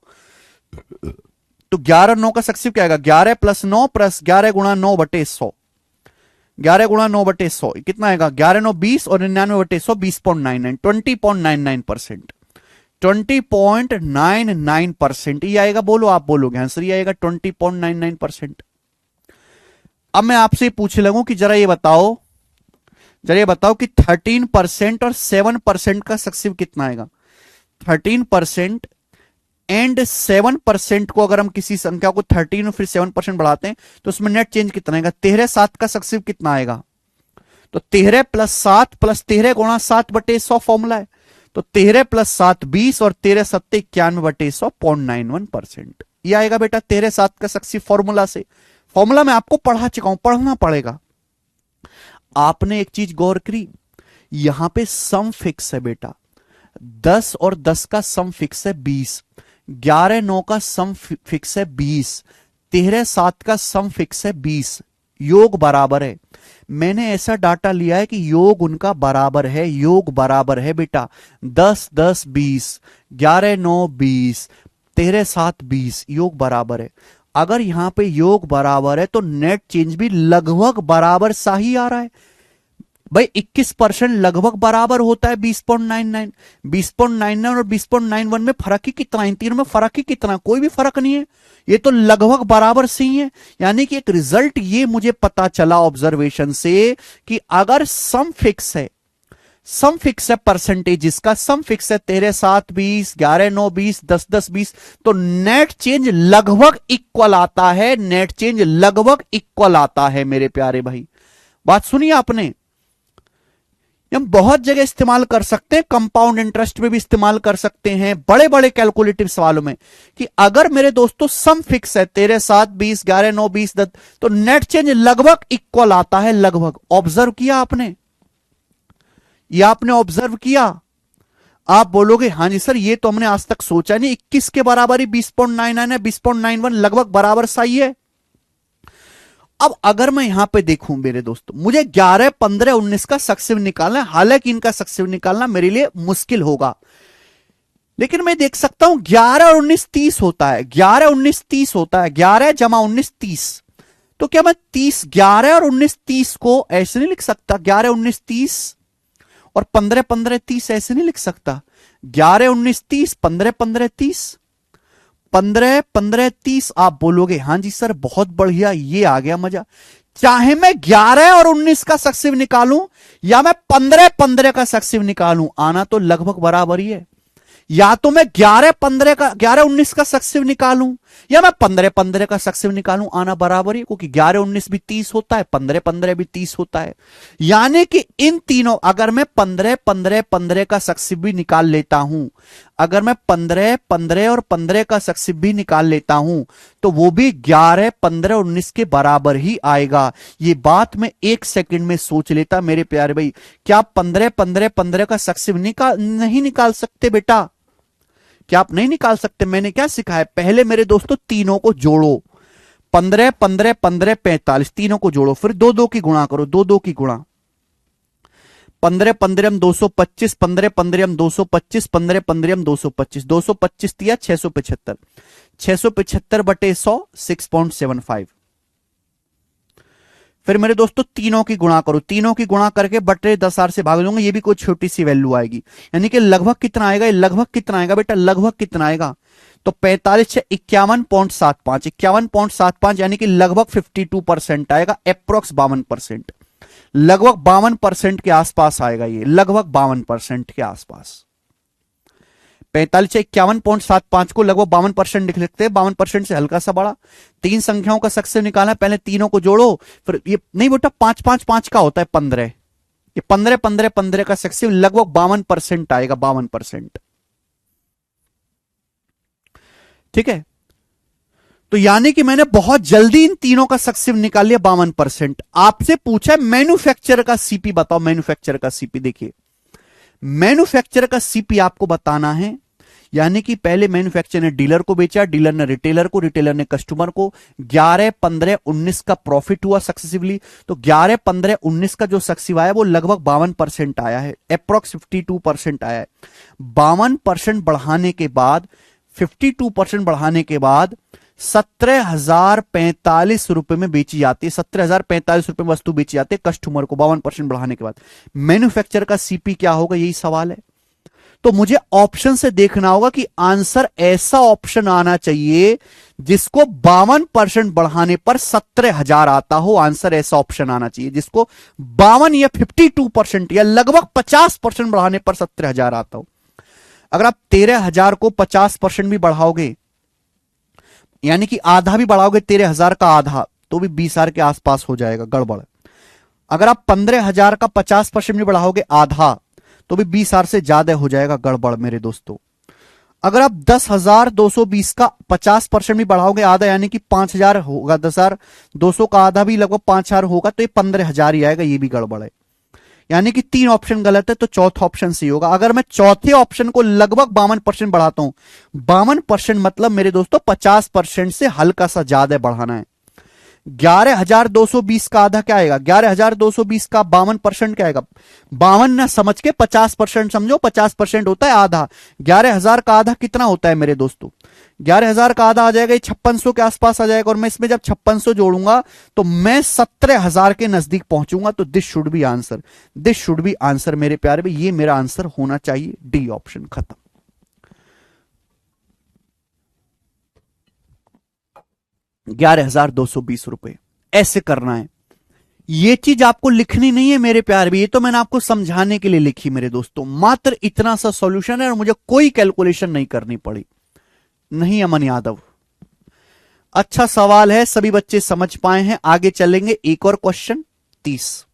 तो 11 और 9 का सक्सेसिव क्या आएगा? 11 प्लस 9 प्लस 11 गुणा 9/100, 11 गुणा 9/100 कितना आएगा? 11 9 20 और 99/100 20.99, 20.99%, 20.99% ये आएगा। बोलो, आप बोलोगे आंसर ये आएगा 20.99%। अब मैं आपसे पूछने लगूं कि जरा ये बताओ कि 13% और 7% का सक्सेसिव कितना आएगा? 13% एंड 7% को अगर हम किसी संख्या को 13 और फिर 7% बढ़ाते हैं तो उसमें नेट चेंज कितना आएगा? 13 7 का सक्सेसिव कितना आएगा? तो 13 प्लस 7 प्लस 13 गुणा 7/100 फॉर्मूला है। तो 13 प्लस 7 20 और 13 7 91/100 0.91%। ये आएगा बेटा 13 7 का सक्सेसिव फॉर्मूला से। फॉर्मूला मैं आपको पढ़ा चुका हूं, पढ़ना पड़ेगा। आपने एक चीज गौर करी, यहां पे सम फिक्स है बेटा, 10 और 10 का सम फिक्स है 20, 11 9 का सम फिक्स है 20, 13 7 का सम फिक्स है 20, योग बराबर है। मैंने ऐसा डाटा लिया है कि योग उनका बराबर है, योग बराबर है बेटा 10 10 20, 11 9 20, 13 7 20, योग बराबर है। अगर यहां पे योग बराबर है तो नेट चेंज भी लगभग बराबर सा ही आ रहा है भाई। 21% लगभग बराबर होता है 20.99, 20.99 और 20.91 में फर्क ही कितना, इन तीनों में फर्क ही कितना, कोई भी फर्क नहीं है, ये तो लगभग बराबर से ही है। यानी कि एक रिजल्ट ये मुझे पता चला ऑब्जर्वेशन से कि अगर सम फिक्स है, सम फिक्स है परसेंटेज, इसका सम फिक्स है 13 7 20, 11 9 20, 10 10 20, तो नेट चेंज लगभग इक्वल आता है, नेट चेंज लगभग इक्वल आता है मेरे प्यारे भाई। बात सुनिए आपने, हम बहुत जगह इस्तेमाल कर सकते हैं, कंपाउंड इंटरेस्ट में भी इस्तेमाल कर सकते हैं, बड़े बड़े कैलकुलेटिव सवालों में, कि अगर मेरे दोस्तों सम फिक्स है 13 7 20, 11 9 20 10, तो नेट चेंज लगभग इक्वल आता है, लगभग। ऑब्जर्व किया आपने, ये आपने ऑब्जर्व किया? आप बोलोगे हाँ जी सर ये तो हमने आज तक सोचा नहीं, 21 के बराबर ही 20.99 है, 20.91 लगभग बराबर सा ही है। अब अगर मैं यहां पे देखूं मेरे दोस्तों, मुझे 11 15 19 का सक्सेसिव निकालना है, हालांकि इनका सक्सेसिव निकालना मेरे लिए मुश्किल होगा, लेकिन मैं देख सकता हूं 11 और 19 30 होता है, 11 19 30 होता है, 11 जमा 19 30। तो क्या मैं 30 11 और 19 30 को ऐसे नहीं लिख सकता, 11 19 30 और 15 15 30 ऐसे नहीं लिख सकता, 11 19 30 15 15 30, 15 15 30। आप बोलोगे हाँ जी सर बहुत बढ़िया, ये आ गया मजा। चाहे मैं 11 और 19 का सक्सेसिव निकालूं या मैं 15 15 का सक्सेसिव निकालूं, आना तो लगभग बराबर ही है। या तो मैं 11 15 का 11 19 का सक्सेसिव निकालूं या मैं 15 15 का सक्सेसिव निकालूं, आना बराबर ही, क्योंकि 11 19 भी 30 होता है, 15 15 भी 30 होता है। यानी कि इन तीनों, अगर मैं 15 15 15 का सक्सेसिव भी निकाल लेता हूं, अगर मैं 15 15 और 15 का सक्सेसिव भी निकाल लेता हूं, तो वो भी 11 15 19 के बराबर ही आएगा। ये बात मैं एक सेकंड में सोच लेता मेरे प्यारे भाई। क्या 15 15 15 का सक्सेसिव नहीं निकाल सकते बेटा? क्या आप नहीं निकाल सकते? मैंने क्या सिखाया पहले मेरे दोस्तों, तीनों को जोड़ो, 15 15 15 45, तीनों को जोड़ो, फिर 2 2 की गुणा करो, 2 2 की गुणा, 15 15 225, 15 15 225, 15 15 225, 225 दिया 675, 675/100 6.75। फिर मेरे दोस्तों तीनों की गुणा करो, तीनों की गुणा करके बटे 10,000 से भाग दूंगा, ये भी कोई छोटी सी वैल्यू आएगी। यानी कि लगभग कितना आएगा, ये लगभग कितना आएगा बेटा, लगभग कितना आएगा? तो 45 से 51.75, 51.75 यानी कि लगभग 52% आएगा, अप्रोक्स 52%, लगभग 52% के आसपास आएगा, ये लगभग 52% के आसपास। 45 से 51.75 को लगभग 52% लिख सकते हैं, 52% से हल्का सा बड़ा। तीन संख्याओं का सक्सेसिव निकालना है, पहले तीनों को जोड़ो, फिर ये नहीं बेटा 5 5 5 का होता है 15, ये 15 15 15 का सक्सेसिव लगभग 52% आएगा, 52%। ठीक है, तो यानी कि मैंने बहुत जल्दी इन तीनों का सक्सेसिव निकाल लिया 52%। आपसे पूछा है मैन्युफैक्चरर का सीपी बताओ, मैन्युफैक्चरर का सीपी देखिए, मैन्युफैक्चरर का सीपी आपको बताना है। यानी कि पहले मैन्युफैक्चरर ने डीलर को बेचा, डीलर ने रिटेलर को, रिटेलर ने कस्टमर को, 11 15 19 का प्रॉफिट हुआ सक्सेसिवली। तो 11 15 19 का जो सक्सेसिव आया वो लगभग 52% आया है, अप्रोक्स 52% आया है। 52% बढ़ाने के बाद, 52% बढ़ाने के बाद 17,045 रुपए में बेची जाती है, 17,045 रुपए में वस्तु बेची जाती है कस्टमर को 52% बढ़ाने के बाद। मैन्युफैक्चरर का सीपी क्या होगा, यही सवाल है। तो मुझे ऑप्शन से देखना होगा कि आंसर ऐसा ऑप्शन आना चाहिए जिसको 52% बढ़ाने पर 17,000 आता हो, आंसर ऐसा ऑप्शन आना चाहिए जिसको 52 या 52% या लगभग 50% बढ़ाने पर 17,000 आता हो। अगर आप 13,000 को 50% भी बढ़ाओगे, यानी कि आधा भी बढ़ाओगे, 13,000 का आधा, तो भी 20,000 के आसपास हो जाएगा, गड़बड़। अगर आप 15,000 का 50% भी बढ़ाओगे आधा, तो भी 20,000 से ज्यादा हो जाएगा, गड़बड़ मेरे दोस्तों। अगर आप 10,220 का 50% भी बढ़ाओगे आधा, यानी कि 5,000 होगा, 10,200 का आधा भी लगभग 5,000 होगा, तो ये 15,000 ही आएगा, ये भी गड़बड़ है। यानी कि 3 ऑप्शन गलत है, तो चौथा ऑप्शन सही होगा। अगर मैं चौथे ऑप्शन को लगभग 52% बढ़ाता हूं, 52% मतलब मेरे दोस्तों 50% से हल्का सा ज्यादा बढ़ाना है। 11,220 का आधा क्या आएगा, 11,220 का 52% क्या आएगा, 52 ना समझ के 50% समझो, 50% होता है आधा। 11,000 का आधा कितना होता है मेरे दोस्तों, 11,000 का आधा आ जाएगा, ये 5600 के आसपास आ जाएगा, और मैं इसमें जब 5600 जोड़ूंगा तो मैं 17,000 के नजदीक पहुंचूंगा। तो this should be answer, this should be answer मेरे प्यारे भाई, ये मेरा आंसर होना चाहिए, डी ऑप्शन, खत्म। 11,220 रुपए, ऐसे करना है। ये चीज आपको लिखनी नहीं है मेरे प्यार भी, ये तो मैंने आपको समझाने के लिए लिखी मेरे दोस्तों। मात्र इतना सा सॉल्यूशन है और मुझे कोई कैलकुलेशन नहीं करनी पड़ी। नहीं अमन यादव, अच्छा सवाल है, सभी बच्चे समझ पाए हैं। आगे चलेंगे, एक और क्वेश्चन 30।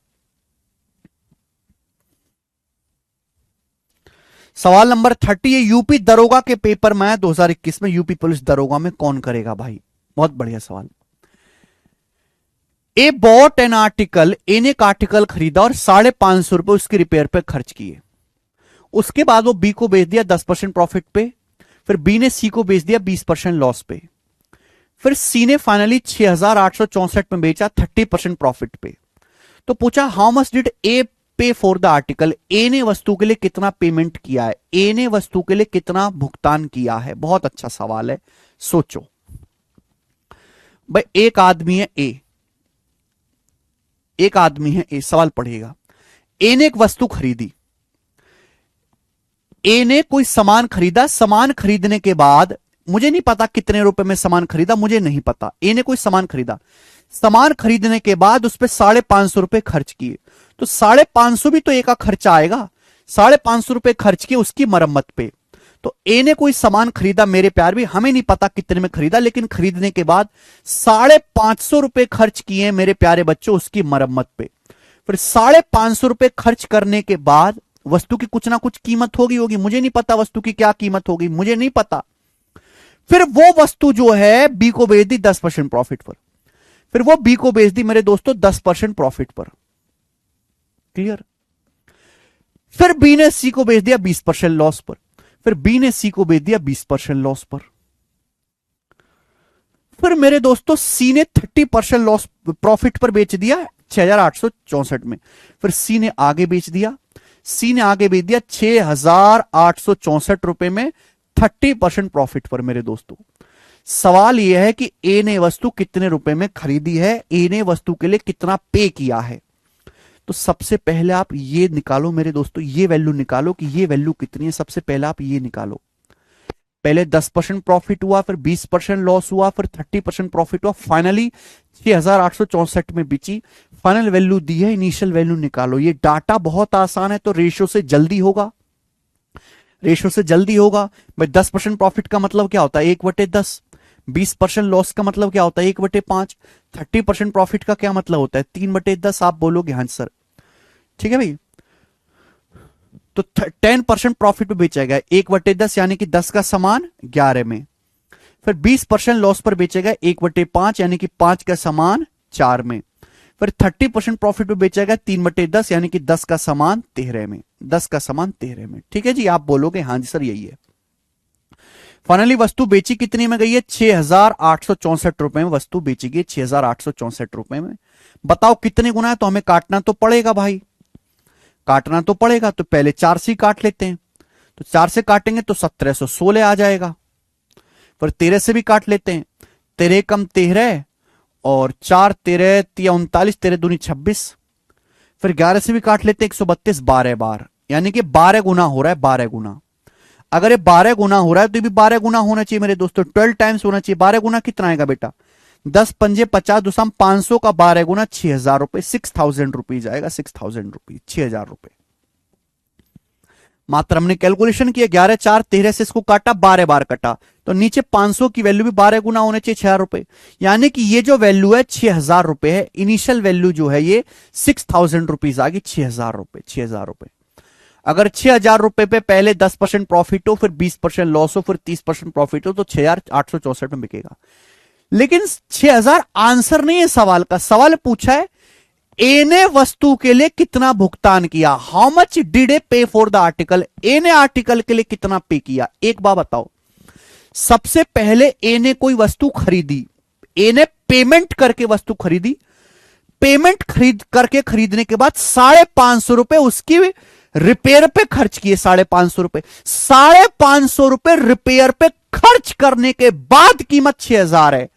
सवाल नंबर 30 है, यूपी दरोगा के पेपर में 2021 में यूपी पुलिस दरोगा में कौन करेगा भाई, बहुत बढ़िया सवाल। ए बॉट एन आर्टिकल, ए ने एक आर्टिकल खरीदा और 550 रुपए उसकी रिपेयर पे खर्च किए। उसके बाद वो बी को बेच दिया 10% प्रॉफिट पे, फिर बी ने सी को बेच दिया 20% लॉस पे, फिर सी ने फाइनली 6,864 में बेचा 30% प्रॉफिट पे। तो पूछा हाउ मच डिड ए पे फॉर द आर्टिकल, ए ने वस्तु के लिए कितना पेमेंट किया है, ए ने वस्तु के लिए कितना भुगतान किया है। बहुत अच्छा सवाल है, सोचो भाई। एक आदमी है ए, एक आदमी है ए, सवाल पढ़िएगा। ए ने एक वस्तु खरीदी, ए ने कोई सामान खरीदा, सामान खरीदने के बाद मुझे नहीं पता कितने रुपए में सामान खरीदा, मुझे नहीं पता। ए ने कोई सामान खरीदा, सामान खरीदने के बाद उस पर 550 रुपए खर्च किए, तो 550 भी तो ए का खर्चा आएगा। 550 रुपए खर्च किए उसकी मरम्मत पे। तो ए ने कोई सामान खरीदा मेरे प्यार भी, हमें नहीं पता कितने में खरीदा, लेकिन खरीदने के बाद 550 रुपए खर्च किए मेरे प्यारे बच्चों उसकी मरम्मत पे। फिर 550 रुपए खर्च करने के बाद वस्तु की कुछ ना कुछ कीमत होगी, मुझे नहीं पता वस्तु की क्या कीमत होगी, मुझे नहीं पता। फिर वो वस्तु जो है बी को बेच दी 10% प्रॉफिट पर, फिर वो बी को बेच दी मेरे दोस्तों 10% प्रॉफिट पर, क्लियर। फिर बी ने सी को बेच दिया 20% लॉस पर, फिर बी ने सी को बेच दिया 20% लॉस पर। फिर मेरे दोस्तों सी ने 30% लॉस प्रॉफिट पर बेच दिया 6,864 में, फिर सी ने आगे बेच दिया, सी ने आगे बेच दिया 6,864 रुपए में 30% प्रॉफिट पर। मेरे दोस्तों सवाल यह है कि ए ने वस्तु कितने रुपए में खरीदी है, ए ने वस्तु के लिए कितना पे किया है। तो सबसे पहले आप ये निकालो मेरे दोस्तों, ये वैल्यू निकालो कि ये वैल्यू कितनी है। सबसे पहले आप ये निकालो, पहले 10% प्रॉफिट हुआ, फिर 20% लॉस हुआ, फिर 30% प्रॉफिट हुआ, फाइनली 6,864 में बिची। फाइनल वैल्यू दी है, इनिशियल वैल्यू निकालो। ये डाटा बहुत आसान है, तो रेशियो से जल्दी होगा, रेशियो से जल्दी होगा भाई। 10% प्रॉफिट का मतलब क्या होता है 1/10, 20% लॉस का मतलब क्या होता है 1/5, 30% प्रॉफिट का क्या मतलब होता है 3/10। आप बोलोगे हाँ सर, ठीक है भाई। तो 10% प्रॉफिट पे बेचेगा 1/10, यानी कि 10 का सामान 11 में। फिर 20% लॉस पर बेचेगा 1/5, यानी कि 5 का सामान 4 में। फिर 30% प्रॉफिट पे बेचेगा 3/10, यानी कि 10 का सामान 13 में, 10 का सामान 13 में। ठीक है जी, आप बोलोगे हाँ जी सर यही है। फाइनली वस्तु बेची कितनी में गई है 6,864 रुपए में वस्तु बेची गई, 6,864 रुपए में। बताओ कितने गुना है, तो हमें काटना तो पड़ेगा भाई, काटना तो पड़ेगा। तो पहले 4 से काट लेते हैं, तो 4 से काटेंगे तो 1716 आ जाएगा। फिर 13 से भी काट लेते हैं, 13 कम 13 और 4 13 39, 13 दूनी 26। फिर 11 से भी काट लेते हैं 132, 12 बार, यानी कि 12 गुना हो रहा है, 12 गुना। अगर ये 12 गुना हो रहा है तो ये भी 12 गुना होना चाहिए मेरे दोस्तों, 12 टाइम्स होना चाहिए। 12 गुना कितना आएगा बेटा 10 पंजे 50, दूसरा 500 का 12 गुना 6,000 रुपए, 6,000 रुपीज आएगा, 6,000 रुपीज, 6,000 रुपए। मात्र हमने कैलकुलेशन किया 11 4 13 से इसको काटा 12 बार कटा, तो नीचे 500 की वैल्यू भी 12 गुना होने चाहिए 6,000 रुपए। यानी कि ये जो वैल्यू है 6,000 रुपए है, इनिशियल वैल्यू जो है ये 6,000 रुपीज आ गई, 6,000 रुपए, 6,000 रुपए। अगर 6,000 रुपए पे पहले 10% प्रॉफिट हो, फिर 20% लॉस हो, फिर 30% प्रॉफिट हो, तो 6,864 में बिकेगा। लेकिन 6,000 आंसर नहीं है सवाल का। सवाल पूछा है ए ने वस्तु के लिए कितना भुगतान किया, हाउ मच डिड ए पे फॉर द आर्टिकल। ए ने आर्टिकल के लिए कितना पे किया, एक बात बताओ। सबसे पहले ए ने कोई वस्तु खरीदी, ए ने पेमेंट करके वस्तु खरीदी, पेमेंट खरीदने के बाद 550 रुपए उसकी रिपेयर पे खर्च किए, 550 रुपए, 550 रुपए रिपेयर पे खर्च करने के बाद कीमत 6,000 है।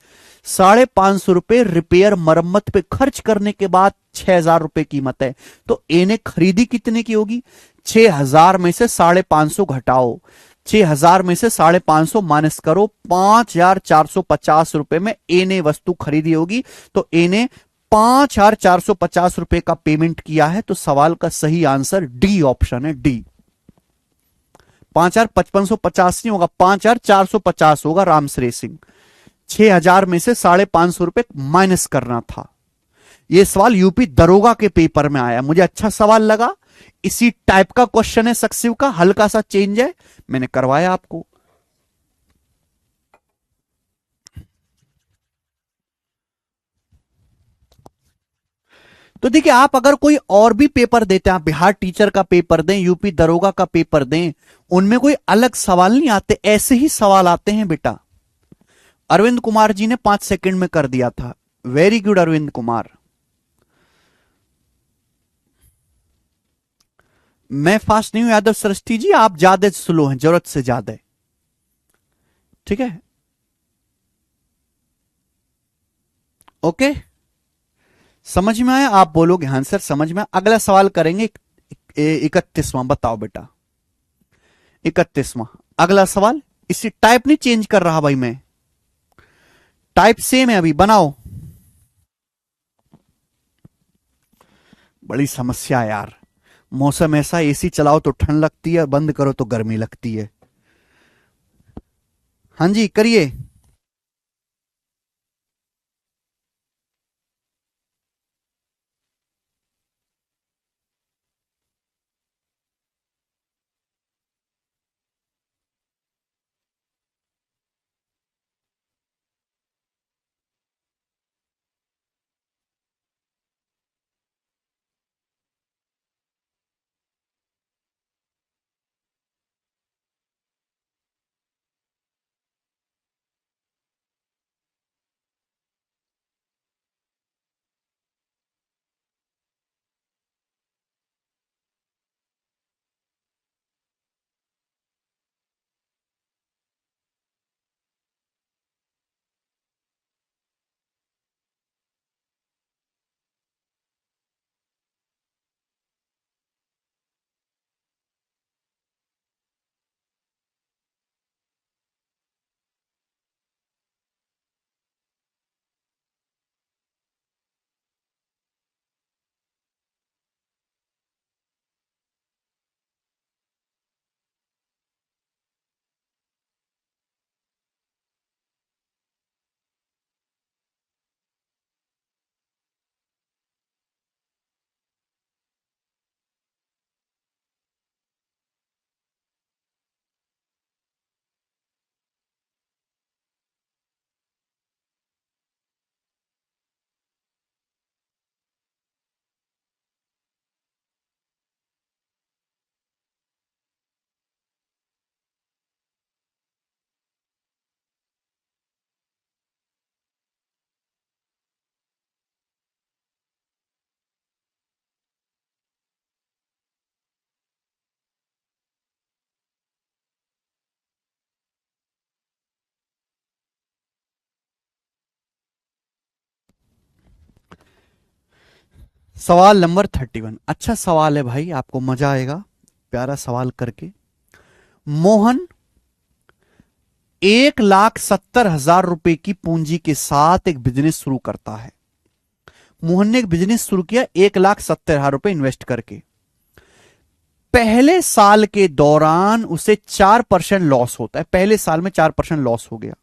550 रुपए रिपेयर मरम्मत पे खर्च करने के बाद 6,000 रुपए कीमत है। तो ए ने खरीदी कितने की होगी, 6,000 में से 550 घटाओ, 6,000 में से 550 माइनस करो, 5,450 रुपए में ए ने वस्तु खरीदी होगी। तो ए ने 5,450 रुपए का पेमेंट किया है। तो सवाल का सही आंसर डी ऑप्शन है, डी। 5,5550 नहीं होगा, 5,450 होगा रामश्रेय सिंह। 6,000 में से 550 रुपए माइनस करना था। यह सवाल यूपी दरोगा के पेपर में आया, मुझे अच्छा सवाल लगा। इसी टाइप का क्वेश्चन है सक्सिव का, हल्का सा चेंज है, मैंने करवाया आपको। तो देखिए, आप अगर कोई और भी पेपर देते हैं, आप बिहार टीचर का पेपर दें, यूपी दरोगा का पेपर दें, उनमें कोई अलग सवाल नहीं आते, ऐसे ही सवाल आते हैं बेटा। अरविंद कुमार जी ने 5 सेकंड में कर दिया था, वेरी गुड अरविंद कुमार। मैं फास्ट नहीं हूं यादव सरस्वती जी, आप ज्यादा स्लो हैं, जरूरत से ज्यादा। ठीक है, ओके, समझ में आया? आप बोलोगे हाँ सर समझ में। अगला सवाल करेंगे 31वां, बताओ बेटा 31वां अगला सवाल। इसी टाइप नहीं चेंज कर रहा भाई मैं, टाइप सेम है अभी, बनाओ। बड़ी समस्या है यार, मौसम ऐसा, एसी चलाओ तो ठंड लगती है, बंद करो तो गर्मी लगती है। हाँ जी करिए। सवाल नंबर 31, अच्छा सवाल है भाई, आपको मजा आएगा प्यारा सवाल करके। मोहन 1,70,000 रुपए की पूंजी के साथ एक बिजनेस शुरू करता है। मोहन ने एक बिजनेस शुरू किया 1,70,000 रुपए इन्वेस्ट करके। पहले साल के दौरान उसे 4% लॉस होता है। पहले साल में 4% लॉस हो गया।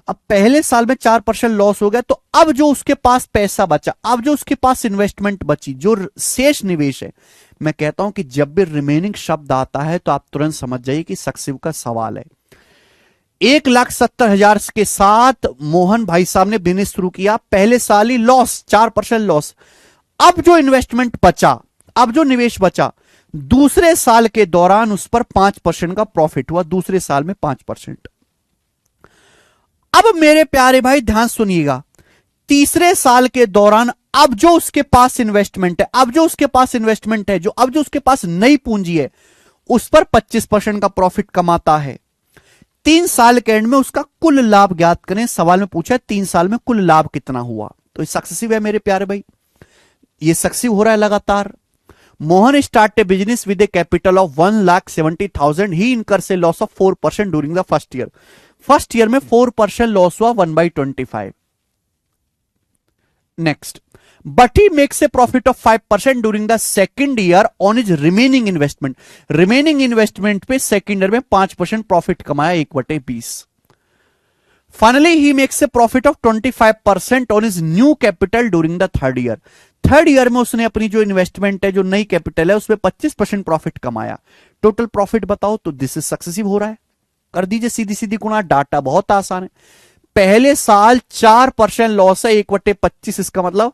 अब पहले साल में 4% लॉस हो गया, तो अब जो उसके पास पैसा बचा, अब जो उसके पास इन्वेस्टमेंट बची, जो शेष निवेश है, मैं कहता हूं कि जब भी रिमेनिंग शब्द आता है तो आप तुरंत समझ जाइए कि सक्सेसिव का सवाल है। 1,70,000 के साथ मोहन भाई साहब ने बिजनेस शुरू किया, पहले साल ही लॉस, 4% लॉस। अब जो इन्वेस्टमेंट बचा, अब जो निवेश बचा, दूसरे साल के दौरान उस पर 5% का प्रॉफिट हुआ, दूसरे साल में 5%। अब मेरे प्यारे भाई ध्यान सुनिएगा, तीसरे साल के दौरान अब जो उसके पास इन्वेस्टमेंट है, अब जो उसके पास इन्वेस्टमेंट है, अब जो उसके पास नई पूंजी है, उस पर 25% का प्रॉफिट कमाता है। 3 साल के एंड में उसका कुल लाभ ज्ञात करें। सवाल में पूछा 3 साल में कुल लाभ कितना हुआ, तो ये सक्सेसिव है मेरे प्यारे भाई, ये सक्सेसिव हो रहा है लगातार। Mohan start A business with A capital of 1,70,000, he incurs A loss of 4% during the first year. First year में 4% लॉस हुआ, 1/25। Next, but he makes a profit of 5% during the second year on his remaining investment. Remaining investment पे सेकेंड ईयर में 5% प्रॉफिट कमाया, 1/20। Finally he makes a profit of 25% on his new capital during the third year. Third year में उसने अपनी जो इन्वेस्टमेंट है, जो नई कैपिटल है, उसमें 25% प्रॉफिट कमाया। टोटल प्रॉफिट बताओ, तो दिस इज सक्सेसिव हो रहा है। कर दीजिए सीधी सीधी गुणा, डाटा बहुत आसान है। पहले साल 4% लॉस है, 1/25, इसका मतलब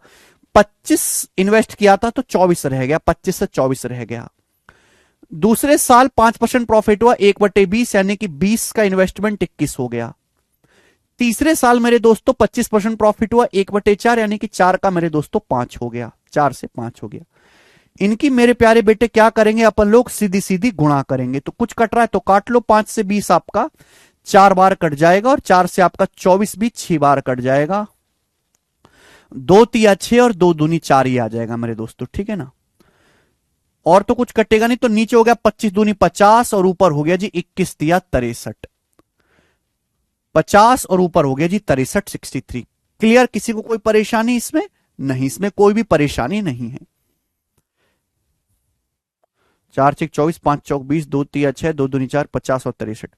25 इन्वेस्ट किया था तो 24 रह गया, 25 से 24 रह गया। दूसरे साल 5% प्रॉफिट हुआ, 1/20, यानी कि 20 का इन्वेस्टमेंट 21 हो गया। तीसरे साल मेरे दोस्तों 25% प्रॉफिट हुआ, 1/4, यानी कि 4 का मेरे दोस्तों 5 हो गया, 4 से 5 हो गया। इनकी मेरे प्यारे बेटे क्या करेंगे अपन लोग, सीधी सीधी गुणा करेंगे। तो कुछ कट रहा है तो काट लो, 5 से 20 आपका 4 बार कट जाएगा, और 4 से आपका 24 भी 6 बार कट जाएगा। 2 तिया 6 और 2 दूनी 4 ही आ जाएगा मेरे दोस्तों, ठीक है ना। और तो कुछ कटेगा नहीं, तो नीचे हो गया 25 दूनी 50 और ऊपर हो गया जी 21 तिया 63। 50 और ऊपर हो गया जी 63, 63। क्लियर, किसी को कोई परेशानी इसमें नहीं, इसमें कोई भी परेशानी नहीं है। 4 6 24, 5 चौक 20, 2 तिया 6, 2 दूनी 4, 50 और 63।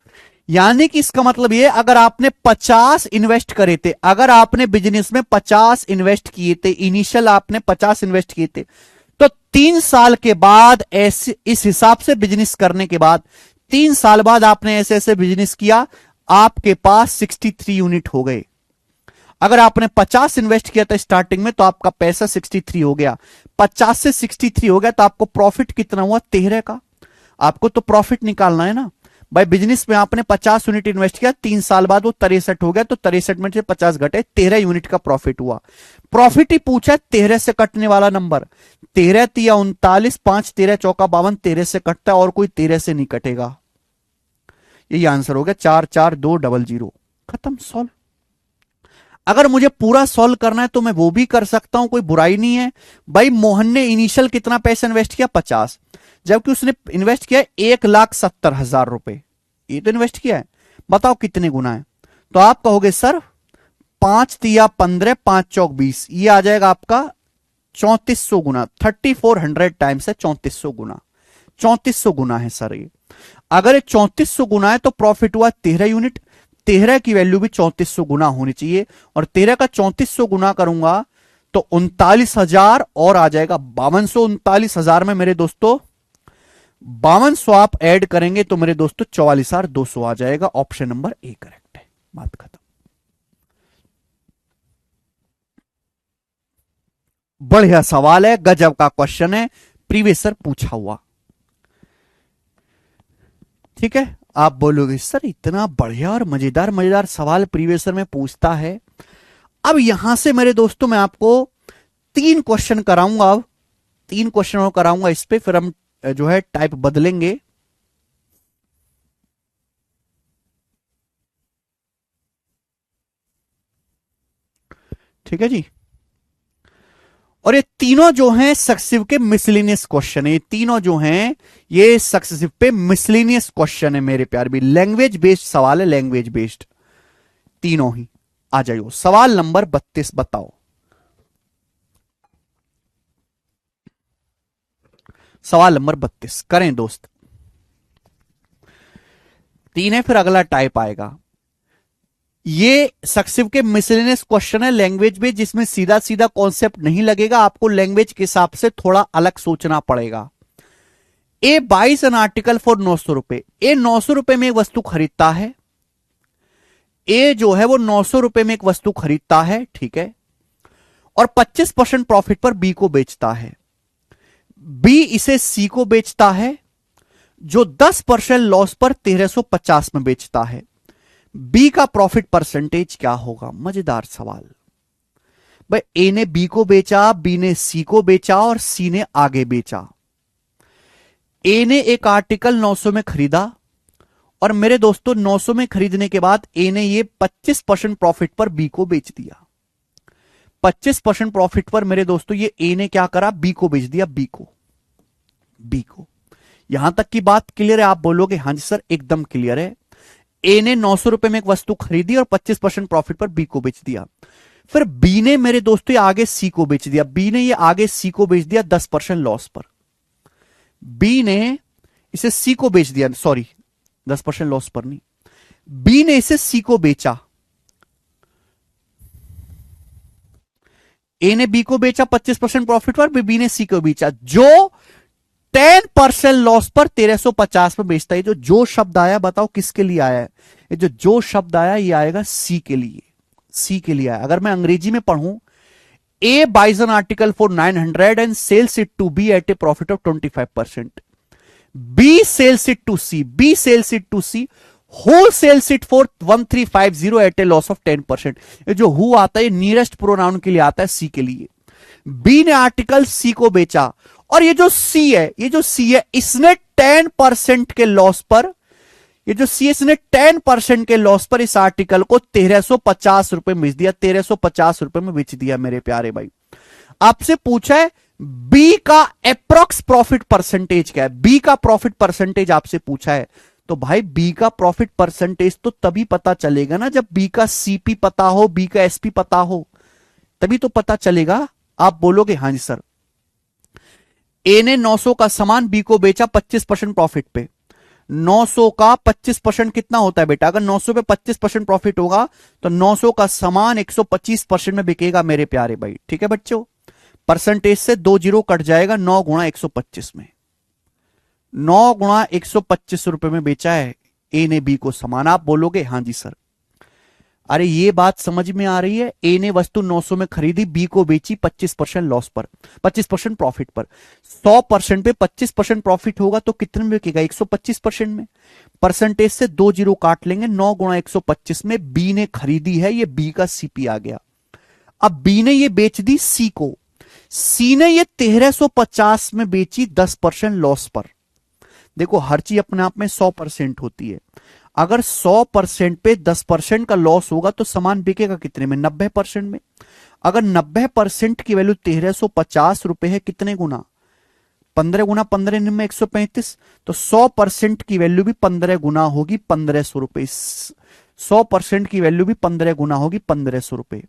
यानी कि इसका मतलब ये, अगर आपने 50 इन्वेस्ट करे थे, अगर आपने बिजनेस में 50 इन्वेस्ट किए थे, इनिशियल आपने 50 इन्वेस्ट किए थे, तो 3 साल के बाद ऐसे, इस हिसाब से बिजनेस करने के बाद 3 साल बाद आपने ऐसे ऐसे बिजनेस किया, आपके पास 63 यूनिट हो गए। अगर आपने 50 इन्वेस्ट किया था स्टार्टिंग में, तो आपका पैसा 63 हो गया। 50 से 63 हो गया, तो आपको प्रॉफिट कितना हुआ, 13 का। आपको तो प्रॉफिट निकालना है ना भाई। बिजनेस में आपने 50 यूनिट इन्वेस्ट किया, 3 साल बाद वो 63 हो गया, तो 63 में से 50 घटे, 13 यूनिट का प्रॉफिट हुआ। प्रॉफिट ही पूछा, 13 से कटने वाला नंबर, 13 तिया 39, 5 13 चौका 52, 13 से कटता है, और कोई 13 से नहीं कटेगा। यही आंसर हो गया, 44200। खत्म, सॉल्व। अगर मुझे पूरा सॉल्व करना है तो मैं वो भी कर सकता हूं, कोई बुराई नहीं है भाई। मोहन ने इनिशियल कितना पैसा इन्वेस्ट किया, 50, जबकि उसने इन्वेस्ट किया 1,70,000 रुपए, ये तो इन्वेस्ट किया है। बताओ कितने गुना है, तो आप कहोगे सर 5 तिया 15, 5 चौक 20, ये आ जाएगा आपका 3400 गुना। 3400 टाइम्स है 3400 गुना, 3400 गुना है सर ये। अगर ये 3400 गुना है तो प्रॉफिट हुआ 13 यूनिट। 13 की वैल्यू भी 3400 गुना होनी चाहिए, और 13 का 3400 गुना करूंगा तो 39,000 और आ जाएगा 5200। 39,000 में मेरे दोस्तों 5200 आप ऐड करेंगे तो मेरे दोस्तों 44,200 आ जाएगा। ऑप्शन नंबर ए करेक्ट है, बात खत्म। बढ़िया सवाल है, गजब का क्वेश्चन है, प्रीवियस सर पूछा हुआ। ठीक है, आप बोलोगे सर इतना बढ़िया और मजेदार मजेदार सवाल प्रीवियसर में पूछता है। अब यहां से मेरे दोस्तों मैं आपको 3 क्वेश्चन कराऊंगा, अब 3 क्वेश्चन कराऊंगा इस पे, फिर हम जो है टाइप बदलेंगे। ठीक है जी, और ये तीनों जो हैं सक्सेसिव के मिसलिनियस क्वेश्चन है। ये तीनों जो हैं ये सक्सेसिव पे मिसलिनियस क्वेश्चन है मेरे प्यार भी, लैंग्वेज बेस्ड सवाल है, लैंग्वेज बेस्ड तीनों ही। आ जाइयो, सवाल नंबर 32 बताओ। सवाल नंबर 32 करें दोस्त। 3 है, फिर अगला टाइप आएगा। ये सक्सिव के मिसलेनियस क्वेश्चन है लैंग्वेज में, जिसमें सीधा सीधा कॉन्सेप्ट नहीं लगेगा, आपको लैंग्वेज के हिसाब से थोड़ा अलग सोचना पड़ेगा। ए बाइस एन आर्टिकल फॉर 900 रुपए। ए 900 रुपए में एक वस्तु खरीदता है। ए जो है वो 900 रुपए में एक वस्तु खरीदता है, ठीक है, और 25% प्रॉफिट पर बी को बेचता है। बी इसे सी को बेचता है, जो 10% लॉस पर 1350 में बेचता है। बी का प्रॉफिट परसेंटेज क्या होगा? मजेदार सवाल भाई। ए ने बी को बेचा, बी ने सी को बेचा और सी ने आगे बेचा। ए ने एक आर्टिकल 900 में खरीदा और मेरे दोस्तों 900 में खरीदने के बाद ए ने ये 25% प्रॉफिट पर बी को बेच दिया। 25% प्रॉफिट पर मेरे दोस्तों ये ए ने क्या करा? बी को बेच दिया। बी को यहां तक की बात क्लियर है? आप बोलोगे हां जी सर एकदम क्लियर है। ए ने 900 रुपए में एक वस्तु खरीदी और 25% प्रॉफिट पर बी को बेच दिया। फिर बी ने मेरे दोस्तों ये आगे सी को बेच दिया। बी ने ये आगे सी को बेच दिया 10% लॉस पर। बी ने इसे सी को बेच दिया, सॉरी 10% लॉस पर नहीं, बी ने इसे सी को बेचा। ए ने बी को बेचा 25% प्रॉफिट पर, बी ने सी को बेचा, जो 10% लॉस पर 1350 में बेचता है। जो शब्द आया बताओ किसके लिए आया है? ये जो शब्द आया ये आएगा सी के लिए। सी के लिए आया। अगर मैं अंग्रेजी में पढ़ूं, A buys an article for 900 and sells it to B at a profit of 25%। B sells it to C, B sells it to C, who sells it for 1350 at a loss of 10%। ये जो हु आता है नियरेस्ट प्रोनाउन के लिए आता है, सी के लिए। बी ने आर्टिकल सी को बेचा और ये जो सी है इसने 10% के लॉस पर, ये जो सी इसने 10% के लॉस पर इस आर्टिकल को 1350 रुपए में बेच दिया। 1350 रुपए में बेच दिया मेरे प्यारे भाई। आपसे पूछा है बी का अप्रॉक्स प्रॉफिट परसेंटेज क्या है? बी का प्रॉफिट परसेंटेज आपसे पूछा है, तो भाई बी का प्रॉफिट परसेंटेज तो तभी पता चलेगा ना जब बी का सीपी पता हो, बी का एसपी पता हो, तभी तो पता चलेगा। आप बोलोगे हां जी सर। ए ने 900 का सामान बी को बेचा 25% प्रॉफिट पे। 900 का 25% कितना होता है बेटा? अगर 900 पे 25% प्रॉफिट होगा तो 900 का सामान 125% में बिकेगा मेरे प्यारे भाई। ठीक है बच्चों, परसेंटेज से 2 जीरो कट जाएगा। 9 गुणा 125 में, 9 गुणा 125 रुपए में बेचा है ए ने बी को सामान। आप बोलोगे हां जी सर। अरे ये बात समझ में आ रही है? ए ने वस्तु 900 में खरीदी, बी को बेची 25% लॉस पर, 25% प्रॉफिट पर। 100% पे 25% प्रॉफिट होगा तो कितने में बिकेगा? 125% में। परसेंटेज से 2 जीरो काट लेंगे। 9 गुणा 125 में बी ने खरीदी है, ये बी का सीपी आ गया। अब बी ने ये बेच दी सी को, सी ने ये 1350 में बेची 10% लॉस पर। देखो हर चीज अपने आप में 100% होती है। अगर 100% पे 10% का लॉस होगा तो सामान बिकेगा कितने में? 90% में। अगर 90% की वैल्यू 1350 रुपए है, कितने गुना? 15 गुना 15 में 135, तो 100% की वैल्यू भी 15 गुना होगी 1500 रुपए। 100% की वैल्यू भी 15 गुना होगी 1500 रुपए।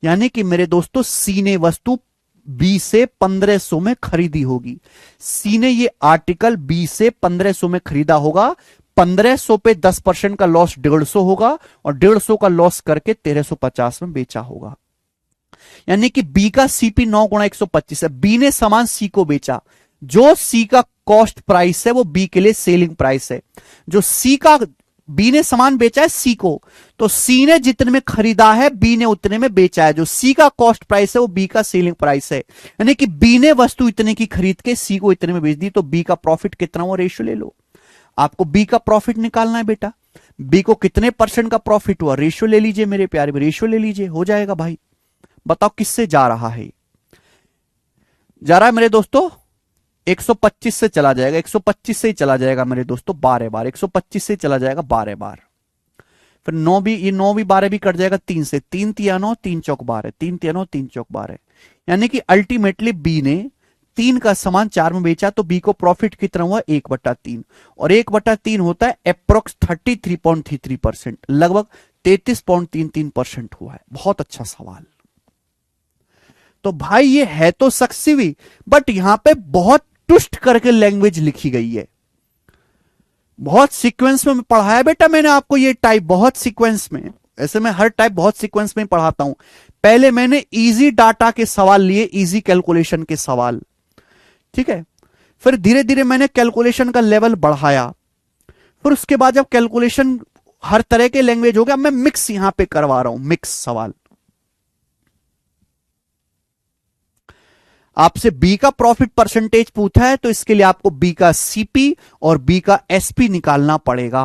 यानी कि मेरे दोस्तों सी ने वस्तु बी से 1500 में खरीदी होगी। सी ने ये आर्टिकल बी से 1500 में खरीदा होगा। 1500 पे 10% का लॉस 150 होगा और 150 का लॉस करके 1350 में बेचा होगा। यानी कि बी का सीपी 9 गुणा 125 है। बी ने सामान सी को बेचा, जो सी का कॉस्ट प्राइस है वो बी के लिए सेलिंग प्राइस है। जो सी का बी ने सामान बेचा है सी को, तो सी ने जितने में खरीदा है बी ने उतने में बेचा है। जो सी का कॉस्ट प्राइस है वो बी का सेलिंग प्राइस है। यानी कि बी ने वस्तु इतने की खरीद के सी को इतने में बेच दी, तो बी का प्रॉफिट कितना हुआ? रेशियो ले लो। आपको बी का प्रॉफिट निकालना है बेटा। बी को कितने परसेंट का प्रॉफिट हुआ? रेशियो ले लीजिए मेरे प्यारे, रेशियो ले लीजिए, हो जाएगा भाई। बताओ किससे जा रहा है? जा रहा है मेरे दोस्तों 125 से चला जाएगा। 125 से ही चला जाएगा मेरे दोस्तों 12 बार। 125 से चला जाएगा 12 बार। फिर 9 भी, ये 9 भी 12 भी कट जाएगा 3 से। 3 तिया 9, 3 चौक 12, 3 तिया 9, 3 चौक 12। यानी कि अल्टीमेटली बी ने 3 का सामान 4 में बेचा, तो बी को प्रॉफिट कितना हुआ? 1/3। और 1/3 होता है अप्रोक्स 33.33%, लगभग 33.33% हुआ है। बहुत अच्छा सवाल। तो भाई ये है तो सक्सिव, बट यहां पे बहुत ट्विस्ट करके लैंग्वेज लिखी गई है। बहुत सीक्वेंस में पढ़ाया बेटा मैंने आपको ये टाइप, बहुत सीक्वेंस में। ऐसे मैं हर टाइप बहुत सीक्वेंस में पढ़ाता हूं। पहले मैंने इजी डाटा के सवाल लिए, इजी कैलकुलेशन के सवाल, ठीक है। फिर धीरे धीरे मैंने कैलकुलेशन का लेवल बढ़ाया। फिर उसके बाद जब कैलकुलेशन हर तरह के लैंग्वेज हो गया, मैं मिक्स यहां पे करवा रहा हूं, मिक्स सवाल। आपसे बी का प्रॉफिट परसेंटेज पूछा है तो इसके लिए आपको बी का सीपी और बी का एसपी निकालना पड़ेगा।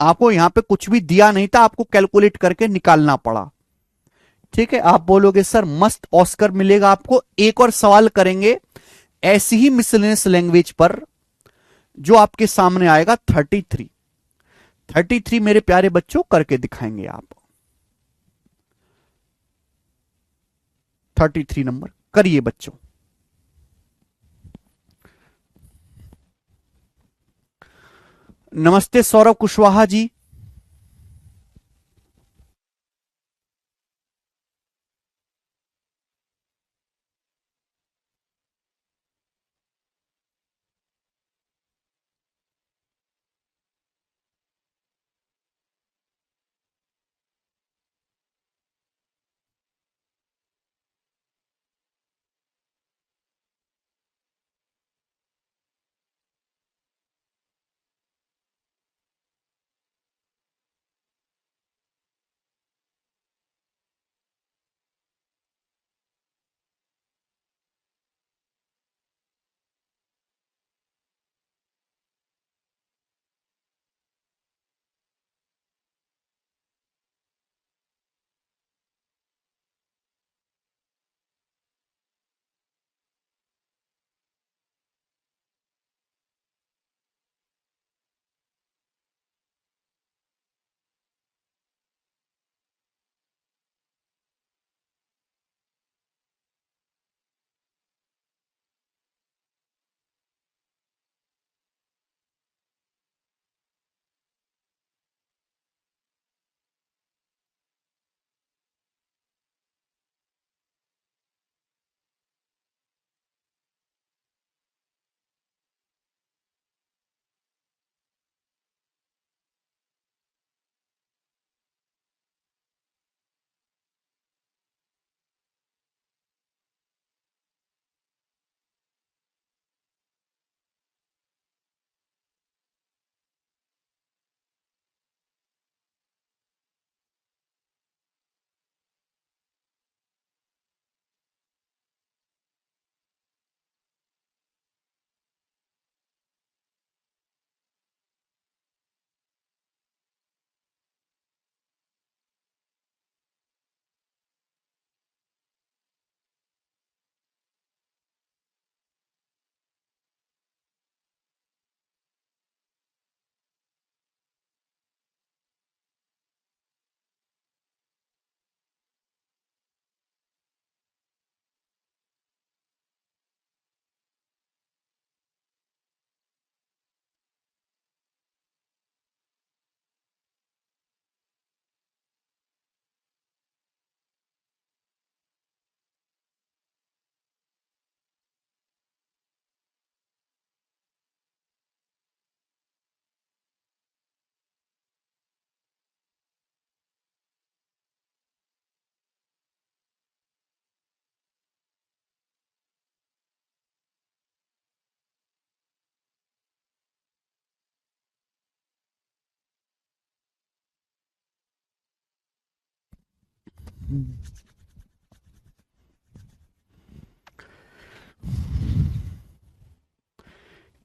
आपको यहां पे कुछ भी दिया नहीं था, आपको कैलकुलेट करके निकालना पड़ा, ठीक है। आप बोलोगे सर मस्त ऑस्कर मिलेगा आपको। एक और सवाल करेंगे ऐसी ही मिसलेनियस लैंग्वेज पर जो आपके सामने आएगा 33 मेरे प्यारे बच्चों करके दिखाएंगे आप। 33 नंबर करिए बच्चों। नमस्ते Saurabh Kushwaha ji.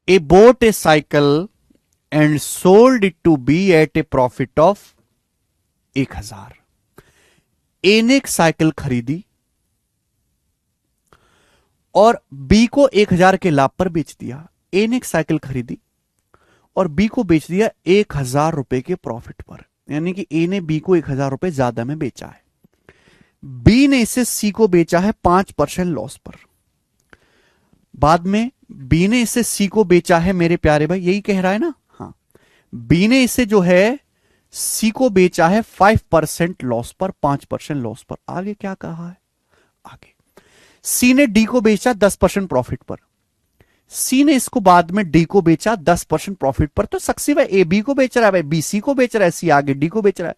A bought a cycle and sold it to B at a profit of 1000। ए ने एक साइकिल खरीदी और बी को 1000 के लाभ पर बेच दिया। ए ने एक साइकिल खरीदी और बी को बेच दिया 1000 रुपए के प्रॉफिट पर, यानी कि ए ने बी को 1000 रुपए ज्यादा में बेचा है। बी ने इसे सी को बेचा है 5% लॉस पर। बाद में बी ने इसे सी को बेचा है, मेरे प्यारे भाई यही कह रहा है ना, हाँ, बी ने इसे जो है सी को बेचा है 5% लॉस पर, 5% लॉस पर। आगे क्या कहा है, आगे सी ने डी को बेचा 10% प्रॉफिट पर, सी ने इसको बाद में डी को बेचा 10% प्रॉफिट पर। तो सक्सेस है, ए बी को बेच रहा है भाई, बी सी को बेच रहा है, सी आगे डी को बेच रहा है।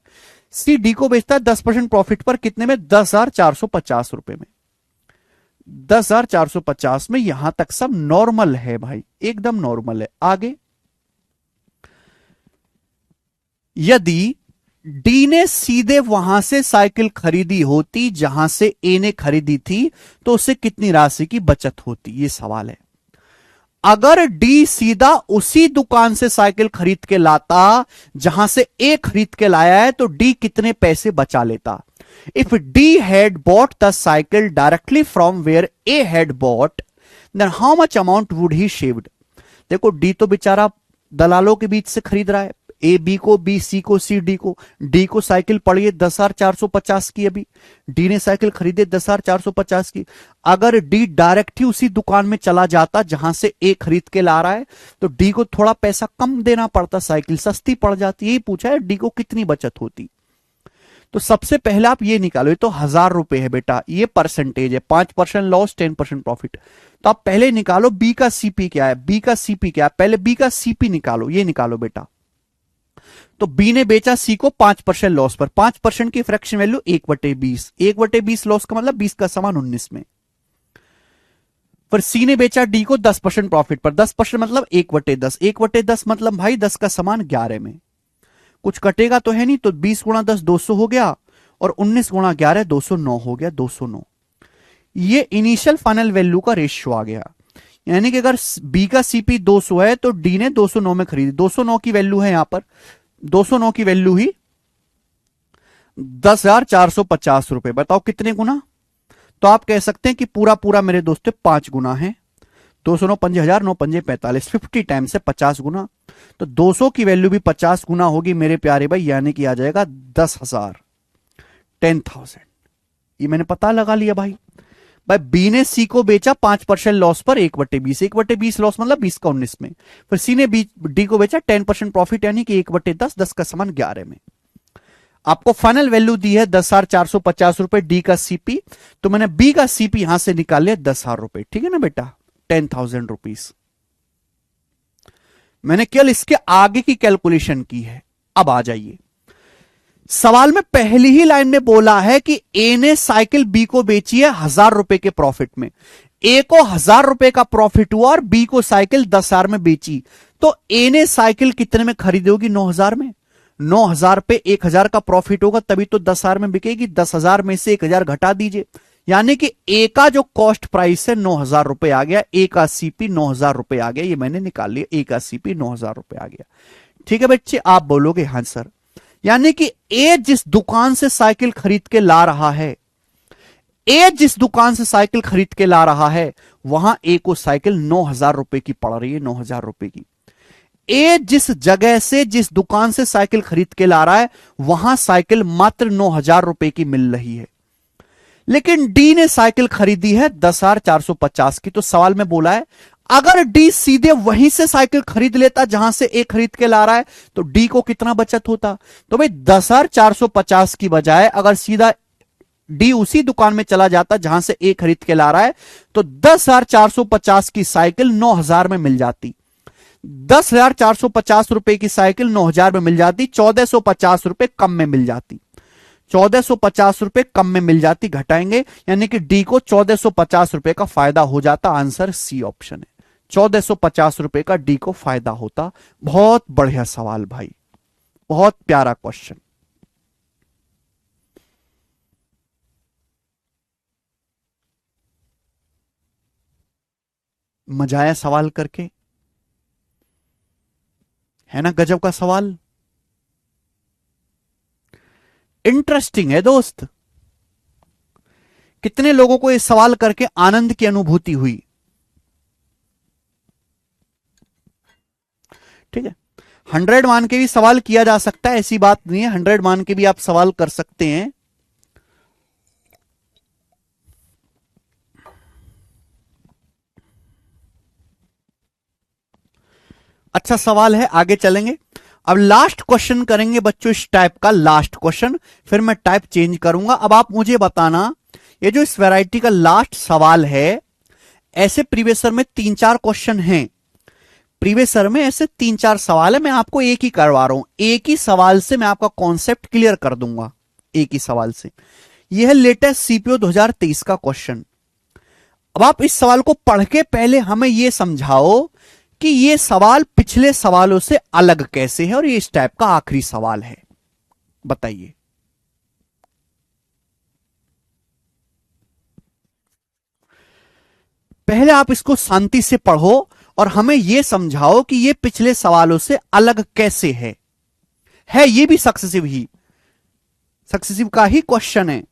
सी डी को बेचता है 10% प्रॉफिट पर, कितने में, 10,450 रुपए में। 10,450 में। यहां तक सब नॉर्मल है भाई, एकदम नॉर्मल है। आगे यदि डी ने सीधे वहां से साइकिल खरीदी होती जहां से ए ने खरीदी थी, तो उसे कितनी राशि की बचत होती, ये सवाल है। अगर डी सीधा उसी दुकान से साइकिल खरीद के लाता जहां से ए खरीद के लाया है, तो डी कितने पैसे बचा लेता। If D had bought the cycle directly from where A had bought, then how much amount would he saved. देखो डी तो बेचारा दलालों के बीच से खरीद रहा है, ए बी को, बी सी को, सी डी को। डी को साइकिल पड़ी है 10,450 की, अभी डी ने साइकिल खरीदे 10,450 की। अगर डी डायरेक्ट ही उसी दुकान में चला जाता जहां से ए खरीद के ला रहा है, तो डी को थोड़ा पैसा कम देना पड़ता, साइकिल सस्ती पड़ जाती। यही पूछा है डी को कितनी बचत होती। तो सबसे पहले आप ये निकालो, ये तो 1,000 रुपए है बेटा, ये परसेंटेज है, 5% लॉस 10% प्रॉफिट। तो आप पहले निकालो बी का सीपी क्या है, बी का सीपी क्या है, पहले बी का सीपी निकालो, ये निकालो बेटा। तो बी ने बेचा सी को 5% लॉस पर, 5% की फ्रैक्शन वैल्यू 1/20, 1/20 लॉस का मतलब 20 का समान 19 में। पर सी ने बेचा डी को 10% प्रॉफिट पर, 10% मतलब 1/10, 1/10 मतलब भाई 10 का समान 11 में। कुछ कटेगा तो है नहीं, तो 20 गुणा 10 200 हो गया, और 19 गुणा 11 209 हो गया, 209। ये इनिशियल फाइनल वैल्यू का रेशियो आ गया। यानी कि अगर बी का सीपी 200 है तो डी ने 209 में खरीदी। 209 की वैल्यू है यहां पर, 209 की वैल्यू ही 10,450 रुपए। बताओ कितने गुना। तो आप कह सकते हैं कि पूरा पूरा मेरे दोस्तों 5 गुना है। 209 पंजे 1000, 9 पंजे 45, 50 टाइम्स से 50 गुना। तो 200 की वैल्यू भी 50 गुना होगी मेरे प्यारे भाई, यानी कि आ जाएगा 10,000, 10,000। ये मैंने पता लगा लिया भाई। भाई बी ने सी को बेचा 5% लॉस पर, 1/20, 1/20 लॉस मतलब 20 का 19 में। फिर सी ने डी को बेचा 10% प्रॉफिट, यानी कि 1/10, 10 का समान 11 में। आपको फाइनल वैल्यू दी है 10,450 रुपए डी का सीपी, तो मैंने बी का सीपी यहां से निकाल लिया 10,000 रुपए। ठीक है ना बेटा, 10,000 रुपीज। मैंने केवल इसके आगे की कैलकुलेशन की है। अब आ जाइए, सवाल में पहली ही लाइन में बोला है कि ए ने साइकिल बी को बेची है 1,000 रुपए के प्रॉफिट में। ए को 1,000 रुपए का प्रॉफिट हुआ और बी को साइकिल 10,000 में बेची। तो ए ने साइकिल कितने में खरीदी होगी, 9,000 में। 9,000 पे 1,000 का प्रॉफिट होगा, तभी तो 10,000 में बिकेगी। 10,000 में से 1,000 घटा दीजिए, यानी कि ए का जो कॉस्ट प्राइस है 9,000 रुपए आ गया। ए का सीपी 9,000 रुपए आ गया, ये मैंने निकाल लिया। ए का सीपी 9,000 रुपए आ गया। ठीक है बच्चे, आप बोलोगे हाँ सर। यानी कि ए जिस दुकान से साइकिल खरीद के ला रहा है, ए जिस दुकान से साइकिल खरीद के ला रहा है, वहां ए को साइकिल 9,000 रुपए की पड़ रही है, 9,000 रुपए की। ए जिस जगह से, जिस दुकान से साइकिल खरीद के ला रहा है, वहां साइकिल मात्र 9,000 रुपए की मिल रही है। लेकिन डी ने साइकिल खरीदी है 10,450 की। तो सवाल में बोला है अगर डी सीधे वहीं से साइकिल खरीद लेता जहां से ए खरीद के ला रहा है, तो डी को कितना बचत होता। तो भाई 10,450 की बजाय अगर सीधा डी उसी दुकान में चला जाता जहां से ए खरीद के ला रहा है, तो 10,450 की साइकिल 9,000 में मिल जाती। 10,450 रुपए की साइकिल 9,000 में मिल जाती, 1,450 रुपए कम में मिल जाती। 1,450 रुपए कम में मिल जाती, घटाएंगे, यानी कि डी को 1,450 रुपए का फायदा हो जाता। आंसर सी ऑप्शन है, 1,450 रुपए का डी को फायदा होता। बहुत बढ़िया सवाल भाई, बहुत प्यारा क्वेश्चन। मजा आया सवाल करके, है ना गजब का सवाल। इंटरेस्टिंग है दोस्त। कितने लोगों को इस सवाल करके आनंद की अनुभूति हुई। ठीक है, 100 मान के भी सवाल किया जा सकता है, ऐसी बात नहीं है। 100 मान के भी आप सवाल कर सकते हैं। अच्छा सवाल है, आगे चलेंगे। अब लास्ट क्वेश्चन करेंगे बच्चों इस टाइप का, लास्ट क्वेश्चन, फिर मैं टाइप चेंज करूंगा। अब आप मुझे बताना, ये जो इस वैरायटी का लास्ट सवाल है, ऐसे प्रीवियसर में 3-4 क्वेश्चन हैं, प्रीवियसर में ऐसे 3-4 सवाल है, मैं आपको एक ही करवा रहा हूं, एक ही सवाल से मैं आपका कॉन्सेप्ट क्लियर कर दूंगा, एक ही सवाल से। यह है लेटेस्ट सीपीओ 2023 का क्वेश्चन। अब आप इस सवाल को पढ़ के पहले हमें यह समझाओ कि यह सवाल पिछले सवालों से अलग कैसे है, और ये इस टाइप का आखिरी सवाल है, बताइए। पहले आप इसको शांति से पढ़ो और हमें यह समझाओ कि यह पिछले सवालों से अलग कैसे है ये भी सक्सेसिव का ही क्वेश्चन है।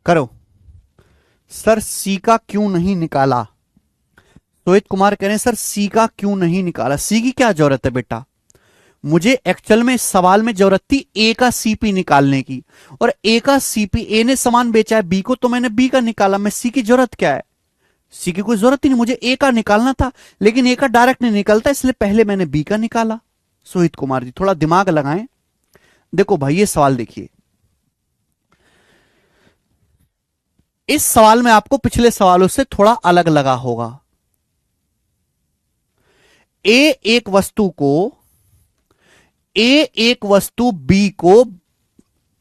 करो सर, सी का क्यों नहीं निकाला? रोहित कुमार कह रहे हैं सर सी का क्यों नहीं निकाला? सी की क्या जरूरत है बेटा? मुझे एक्चुअल में इस सवाल में जरूरत थी ए का सीपी निकालने की, और ए का सीपी, ए ने सामान बेचा है बी को, तो मैंने बी का निकाला। मैं सी की जरूरत क्या है? सी की कोई जरूरत ही नहीं, मुझे ए का निकालना था, लेकिन ए का डायरेक्ट नहीं निकलता, इसलिए पहले मैंने बी का निकाला। सोहित कुमार जी थोड़ा दिमाग लगाएं। देखो भाई ये सवाल देखिए, इस सवाल में आपको पिछले सवालों से थोड़ा अलग लगा होगा। एक वस्तु बी को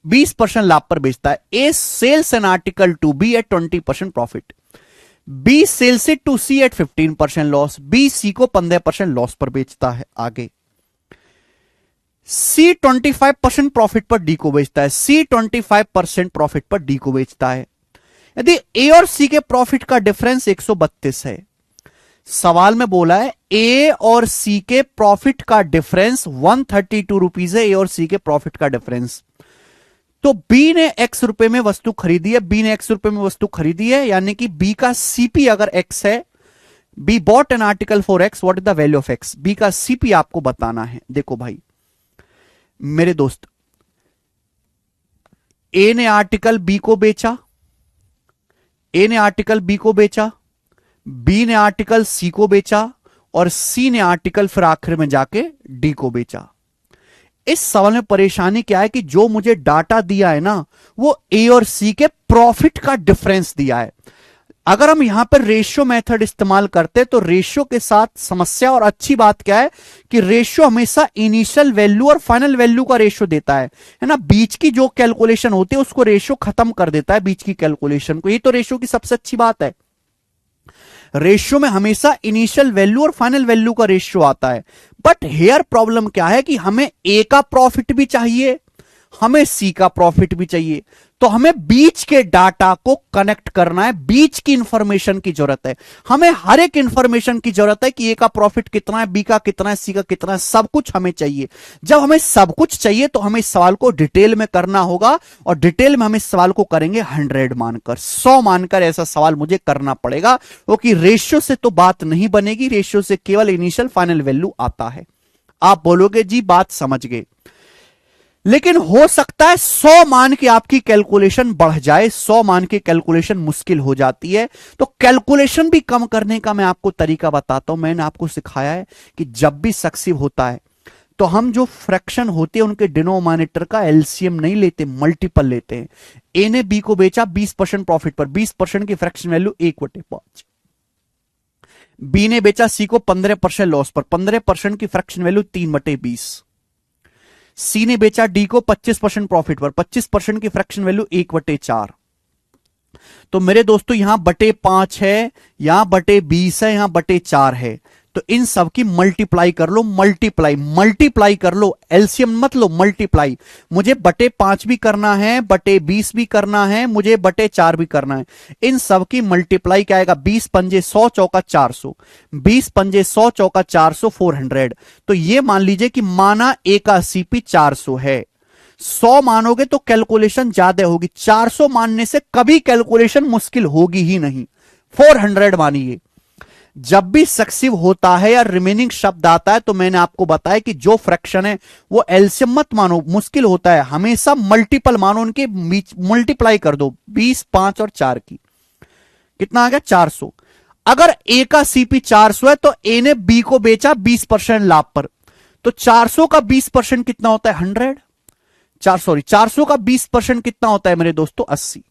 20% लाभ पर बेचता है। A sells an article to B at 20% profit, B sells it to C at 15% loss, B C को 15% लॉस पर बेचता है। आगे सी 25% प्रॉफिट पर डी को बेचता है, सी 25% प्रॉफिट पर डी को बेचता है। यदि ए और सी के प्रॉफिट का डिफरेंस 132 है, सवाल में बोला है ए और सी के प्रॉफिट का डिफरेंस 132 रुपीज है, ए और सी के प्रॉफिट का डिफरेंस। तो बी ने एक्स रुपए में वस्तु खरीदी है, बी ने एक्स रुपए में वस्तु खरीदी है, यानी कि बी का सीपी अगर एक्स है, B bought an article for X, what is the value of X, B का सीपी आपको बताना है। देखो भाई मेरे दोस्त, ए ने आर्टिकल बी को बेचा, ए ने आर्टिकल बी को बेचा, बी ने आर्टिकल सी को बेचा, और सी ने आर्टिकल फिर आखिर में जाके डी को बेचा। इस सवाल में परेशानी क्या है कि जो मुझे डाटा दिया है ना, वो ए और सी के प्रॉफिट का डिफरेंस दिया है। अगर हम यहां पर रेशियो मेथड इस्तेमाल करते तो रेशियो के साथ समस्या, और अच्छी बात क्या है कि रेशियो हमेशा इनिशियल वैल्यू और फाइनल वैल्यू का रेशियो देता है ना। बीच की जो कैलकुलेशन होती है उसको रेशियो खत्म कर देता है, बीच की कैलकुलेशन को। ये तो रेशियो की सबसे अच्छी बात है। रेशियो में हमेशा इनिशियल वैल्यू और फाइनल वैल्यू का रेशियो आता है। बट हेयर प्रॉब्लम क्या है कि हमें ए का प्रॉफिट भी चाहिए, हमें सी का प्रॉफिट भी चाहिए। तो हमें बीच के डाटा को कनेक्ट करना है, बीच की इंफॉर्मेशन की जरूरत है। हमें हर एक इंफॉर्मेशन की जरूरत है कि ए का प्रॉफिट कितना है, बी का कितना है, सी का कितना है, सब कुछ हमें चाहिए। जब हमें सब कुछ चाहिए तो हमें इस सवाल को डिटेल में करना होगा, और डिटेल में हम इस सवाल को करेंगे 100 मानकर, 100 मानकर ऐसा सवाल मुझे करना पड़ेगा, क्योंकि रेशियो से तो बात नहीं बनेगी, रेशियो से केवल इनिशियल फाइनल वैल्यू आता है। आप बोलोगे जी बात समझ गए, लेकिन हो सकता है 100 मान के आपकी कैलकुलेशन बढ़ जाए, 100 मान के कैलकुलेशन मुश्किल हो जाती है। तो कैलकुलेशन भी कम करने का मैं आपको तरीका बताता हूं। मैंने आपको सिखाया है कि जब भी सक्सीव होता है तो हम जो फ्रैक्शन होते हैं उनके डिनोमिनेटर का एलसीएम नहीं लेते, मल्टीपल लेते हैं। ए ने बी को बेचा 20% प्रॉफिट पर, 20% की फ्रैक्शन वैल्यू 1/5। बी ने बेचा सी को 15% लॉस पर, 15% की फ्रैक्शन वैल्यू 3/20। सी ने बेचा डी को 25% प्रॉफिट पर, 25% की फ्रैक्शन वैल्यू 1/4। तो मेरे दोस्तों यहां बटे 5 है, यहां बटे 20 है, यहां बटे 4 है। तो इन सब की मल्टीप्लाई कर लो, मल्टीप्लाई कर लो, एलसीएम मत लो, मल्टीप्लाई। मुझे बटे 5 भी करना है, बटे 20 भी करना है, मुझे बटे 4 भी करना है। इन सब की मल्टीप्लाई क्या आएगा? 20 पंजे 100 चौका 400, 20 पंजे 100 चौका 400, 400। तो ये मान लीजिए कि माना ए का सीपी 400 है। 100 मानोगे तो कैलकुलेशन ज्यादा होगी, 400 मानने से कभी कैलकुलेशन मुश्किल होगी ही नहीं। 400 मानिए। जब भी सक्सीव होता है या रिमेनिंग शब्द आता है तो मैंने आपको बताया कि जो फ्रैक्शन है वो एलसीएम मत मानो, मुश्किल होता है, हमेशा मल्टीपल मानो, उनके बीच मल्टीप्लाई कर दो, 20, 5 और 4 की। कितना आ गया? 400। अगर ए का सीपी 400 है तो ए ने बी को बेचा 20% लाभ पर, तो 400 का 20% कितना होता है? 100। 400 का 20% कितना होता है मेरे दोस्तों? 80।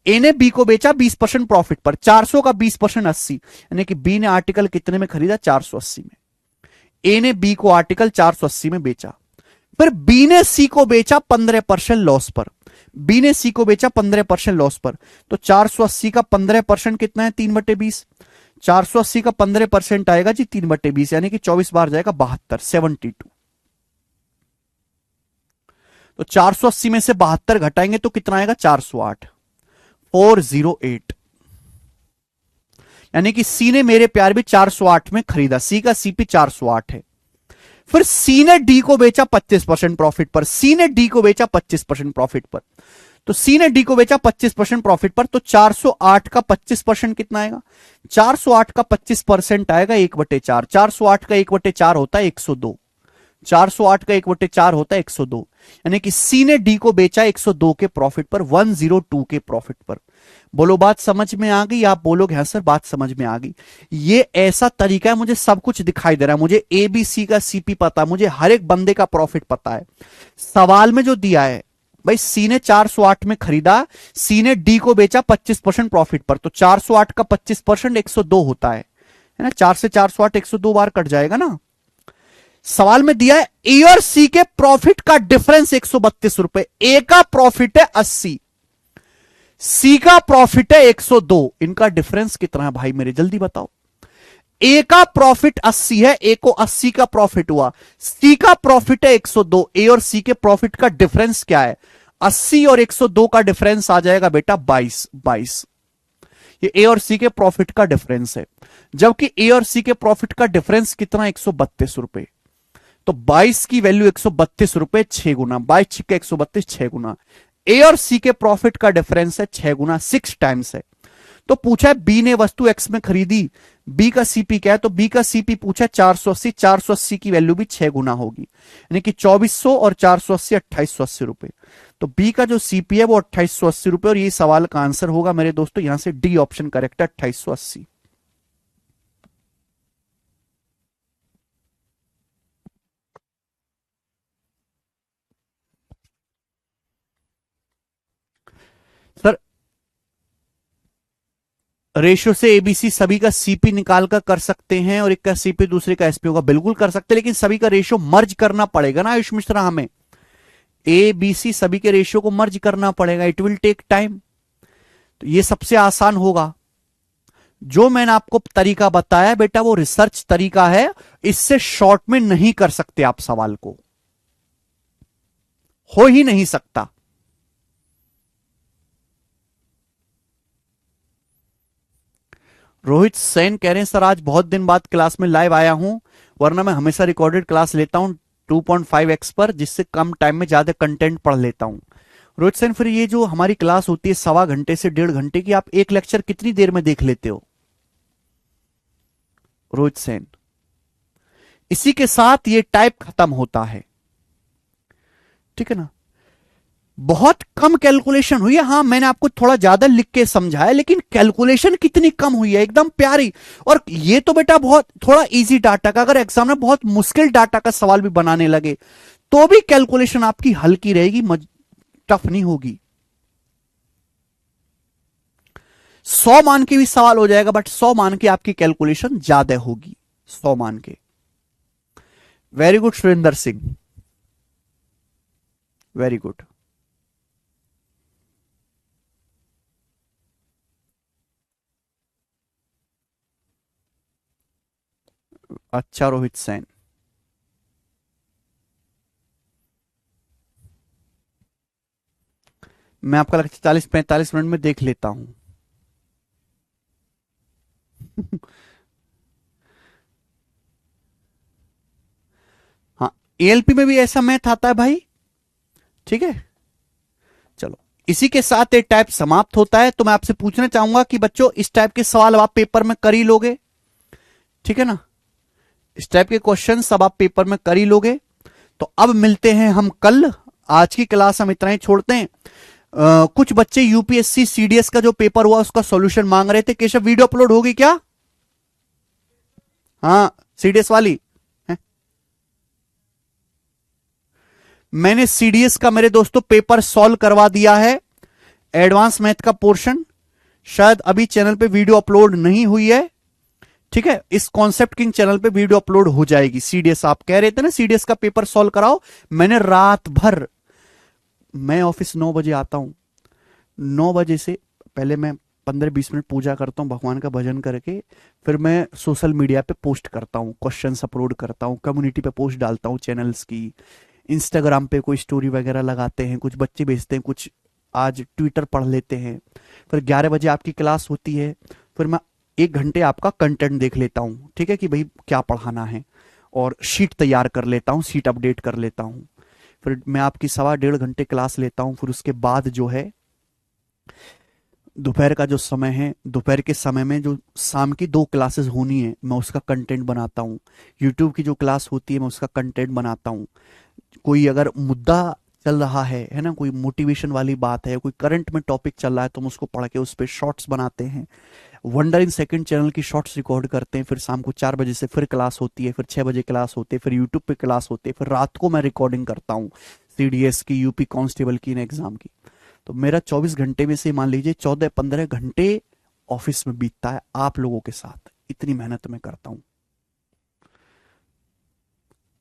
ए ने बी को बेचा 20% प्रॉफिट पर, 400 का 20% 80, यानी कि बी ने आर्टिकल कितने में खरीदा? 480 में। ए ने बी को आर्टिकल 480 में बेचा। फिर बी ने सी को बेचा 15% लॉस पर, बी ने सी को बेचा 15% लॉस पर। तो 480 का 15% कितना है? 3/20। 480 का 15% आएगा जी 3/20, यानी कि 24 बार जाएगा 72, 72। तो 480 में से 72 घटाएंगे तो कितना आएगा? 408, 408। यानी कि सी ने मेरे प्यार भी 408 में खरीदा, सी का सीपी 408 है। फिर सी ने डी को बेचा 25% प्रॉफिट पर, सी ने डी को बेचा 25% प्रॉफिट पर। तो सी ने डी को बेचा 25% प्रॉफिट पर, तो 408 का 25% कितना आएगा? 408 का 25% आएगा 1/4। 408 का 1/4 होता है 102। 408 का 1/4 होता है 102, यानी कि सी ने डी को बेचा 102 के प्रॉफिट पर, 102 के प्रॉफिट पर। बोलो बात समझ में आ गई? आप बोलोगे हाँ सर बात समझ में आ गई। ये ऐसा तरीका है, मुझे सब कुछ दिखाई दे रहा है, मुझे ए बी सी का सीपी पता है, मुझे हर एक बंदे का प्रॉफिट पता है। सवाल में जो दिया है भाई, सी ने 408 में खरीदा, सी ने डी को बेचा 25% प्रॉफिट पर, तो 408 का 25% 102 होता है ना। 4 से 408 102 बार कट जाएगा ना। सवाल में दिया है ए और सी के प्रॉफिट का डिफरेंस 132 रुपए। ए का प्रॉफिट है 80, सी का प्रॉफिट है 102। इनका डिफरेंस कितना है भाई मेरे? जल्दी बताओ। ए का प्रॉफिट 80 है, ए को 80 का प्रॉफिट हुआ, सी का प्रॉफिट है 102। ए और सी के प्रॉफिट का डिफरेंस क्या है? 80 और 102 का डिफरेंस आ जाएगा बेटा 22। ये ए और सी के प्रॉफिट का डिफरेंस है, जबकि ए और सी के प्रॉफिट का डिफरेंस कितना? 132 रुपए। तो 22 की वैल्यू 132 रुपए, 6 गुना, 22 छिक्के 132, 6 गुना। ए और सी के प्रॉफिट का डिफरेंस है 6 गुना, 6 टाइम्स है। तो पूछा है बी ने वस्तु एक्स में खरीदी, बी का सीपी क्या है? तो बी का सीपी पूछा 480, 480 की वैल्यू भी 6 गुना होगी, यानी कि 2400 और 480 2880 रुपए। तो बी का जो सीपी है वो 2880 रुपए, और ये सवाल का आंसर होगा मेरे दोस्तों यहां से डी ऑप्शन करेक्ट है, 2880। सर रेशियो से एबीसी सभी का सीपी निकाल कर सकते हैं और एक का सीपी दूसरे का एसपी होगा, बिल्कुल कर सकते हैं, लेकिन सभी का रेशियो मर्ज करना पड़ेगा ना आयुष मिश्रा, हमें एबीसी सभी के रेशियो को मर्ज करना पड़ेगा, इट विल टेक टाइम। तो ये सबसे आसान होगा। जो मैंने आपको तरीका बताया बेटा वो रिसर्च तरीका है, इससे शॉर्ट में नहीं कर सकते आप सवाल को, हो ही नहीं सकता। रोहित सेन कह रहे हैं सर आज बहुत दिन बाद क्लास में लाइव आया हूं, वरना मैं हमेशा रिकॉर्डेड क्लास लेता हूं 2.5x पर, जिससे कम टाइम में ज्यादा कंटेंट पढ़ लेता हूं। रोहित सेन फिर ये जो हमारी क्लास होती है 1.25 से 1.5 घंटे की, आप एक लेक्चर कितनी देर में देख लेते हो रोहित सेन? इसी के साथ ये टाइप खत्म होता है, ठीक है ना। बहुत कम कैलकुलेशन हुई है, हाँ मैंने आपको थोड़ा ज्यादा लिख के समझाया, लेकिन कैलकुलेशन कितनी कम हुई है, एकदम प्यारी। और ये तो बेटा बहुत थोड़ा इजी डाटा का, अगर एग्जाम में बहुत मुश्किल डाटा का सवाल भी बनाने लगे तो भी कैलकुलेशन आपकी हल्की रहेगी, टफ नहीं होगी। 100 मान के भी सवाल हो जाएगा, बट 100 मान के आपकी कैलकुलेशन ज्यादा होगी, 100 मान के। Very good Surendra Singh, very good. अच्छा रोहित सेन, मैं आपका लक्ष्य 40-45 मिनट में देख लेता हूं। हाँ एएलपी में भी ऐसा मैथ आता है भाई, ठीक है। चलो इसी के साथ एक टाइप समाप्त होता है। तो मैं आपसे पूछना चाहूंगा कि बच्चों इस टाइप के सवाल आप पेपर में कर ही लोगे, ठीक है ना, इस टाइप के क्वेश्चन सब आप पेपर में कर ही लोगे। तो अब मिलते हैं हम कल, आज की क्लास हम इतना ही छोड़ते हैं। कुछ बच्चे यूपीएससी सीडीएस का जो पेपर हुआ उसका सॉल्यूशन मांग रहे थे, केशव वीडियो अपलोड होगी क्या? हाँ सीडीएस वाली है? मैंने सीडीएस का मेरे दोस्तों पेपर सॉल्व करवा दिया है, एडवांस मैथ का पोर्शन, शायद अभी चैनल पे वीडियो अपलोड नहीं हुई है, ठीक है। इस कॉन्सेप्ट किंग चैनल पे वीडियो अपलोड हो जाएगी। सीडीएस आप कह रहे थे ना सीडीएस का पेपर सॉल्व कराओ, मैंने रात भर, मैं ऑफिस 9 बजे आता हूं, 9 बजे से पहले मैं 15-20 मिनट पूजा करता हूं भगवान का भजन करके, फिर मैं सोशल मीडिया पे पोस्ट करता हूं, क्वेश्चंस अपलोड करता हूं, कम्युनिटी पे पोस्ट डालता हूं चैनल्स की, इंस्टाग्राम पे कोई स्टोरी वगैरह लगाते हैं, कुछ बच्चे भेजते हैं, कुछ आज ट्विटर पढ़ लेते हैं। फिर 11 बजे आपकी क्लास होती है, फिर मैं 1 घंटे आपका कंटेंट देख लेता हूँ, ठीक है, कि भाई क्या पढ़ाना है, और शीट तैयार कर लेता हूँ, शीट अपडेट कर लेता हूँ। फिर मैं आपकी 1.25 घंटे क्लास लेता हूँ। फिर उसके बाद जो है दोपहर का जो समय है, दोपहर के समय में जो शाम की 2 क्लासेस होनी है मैं उसका कंटेंट बनाता हूँ। यूट्यूब की जो क्लास होती है मैं उसका कंटेंट बनाता हूँ। कोई अगर मुद्दा चल रहा है ना, कोई मोटिवेशन वाली बात है, कोई करंट में टॉपिक चल रहा है तो हम उसको पढ़ के उस पर शॉर्ट्स बनाते हैं। वंडर इन सेकंड चैनल की शॉर्ट्स रिकॉर्ड करते हैं। फिर शाम को 4 बजे से फिर क्लास होती है, फिर 6 बजे क्लास होती है, फिर यूट्यूब पे क्लास होती है, फिर रात को मैं रिकॉर्डिंग करता हूँ सीडीएस की, यूपी कांस्टेबल की, इन एग्जाम की। तो मेरा 24 घंटे में से मान लीजिए 14-15 घंटे ऑफिस में बीतता है आप लोगों के साथ, इतनी मेहनत मैं करता हूं।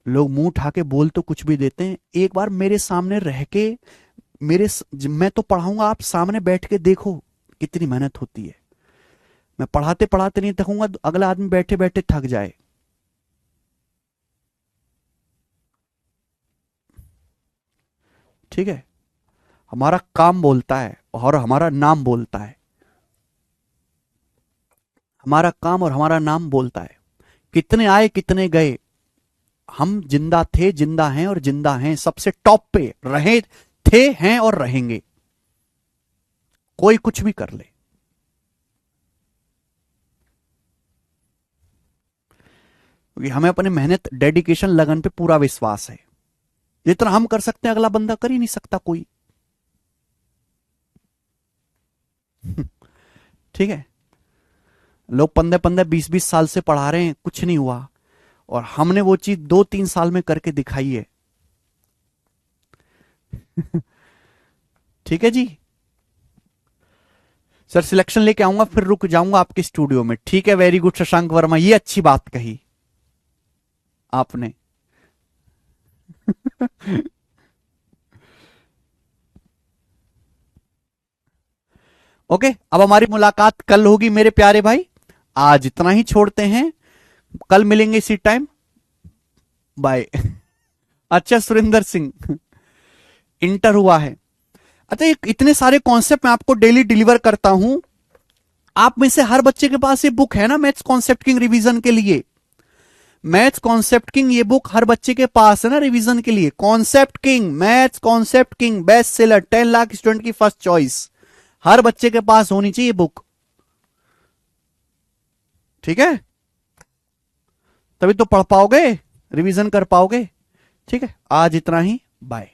लोग मुंह उठा के बोल तो कुछ भी देते हैं, एक बार मेरे सामने रह के मैं तो पढ़ाऊंगा, आप सामने बैठ के देखो कितनी मेहनत होती है। मैं पढ़ाते पढ़ाते नहीं थकूंगा, अगला आदमी बैठे बैठे थक जाए। ठीक है, हमारा काम बोलता है और हमारा नाम बोलता है, हमारा काम और हमारा नाम बोलता है। कितने आए कितने गए, हम जिंदा थे, जिंदा हैं और जिंदा हैं, सबसे टॉप पे रहे थे, हैं और रहेंगे, कोई कुछ भी कर ले। क्योंकि हमें अपने मेहनत, डेडिकेशन, लगन पे पूरा विश्वास है। जितना हम कर सकते हैं अगला बंदा कर ही नहीं सकता कोई। ठीक है, लोग 15-15, 20-20 साल से पढ़ा रहे हैं, कुछ नहीं हुआ, और हमने वो चीज 2-3 साल में करके दिखाई है। ठीक है जी, सर सिलेक्शन लेके आऊंगा फिर रुक जाऊंगा आपके स्टूडियो में। ठीक है, वेरी गुड शशांक वर्मा, ये अच्छी बात कही आपने। ओके, अब हमारी मुलाकात कल होगी मेरे प्यारे भाई। आज इतना ही छोड़ते हैं, कल मिलेंगे इसी टाइम। बाय। अच्छा सुरेंद्र सिंह, इंटर हुआ है। अच्छा, इतने सारे कॉन्सेप्ट मैं आपको डेली डिलीवर करता हूं। आप में से हर बच्चे के पास ये बुक है ना, मैथ्स कॉन्सेप्ट किंग रिवीजन के लिए। मैथ्स कॉन्सेप्ट किंग ये बुक हर बच्चे के पास है ना रिवीजन के लिए। Concept king, maths concept king, best seller, 10 lakh student की फर्स्ट चॉइस, हर बच्चे के पास होनी चाहिए बुक। ठीक है, तभी तो पढ़ पाओगे, रिवीजन कर पाओगे। ठीक है, आज इतना ही, बाय।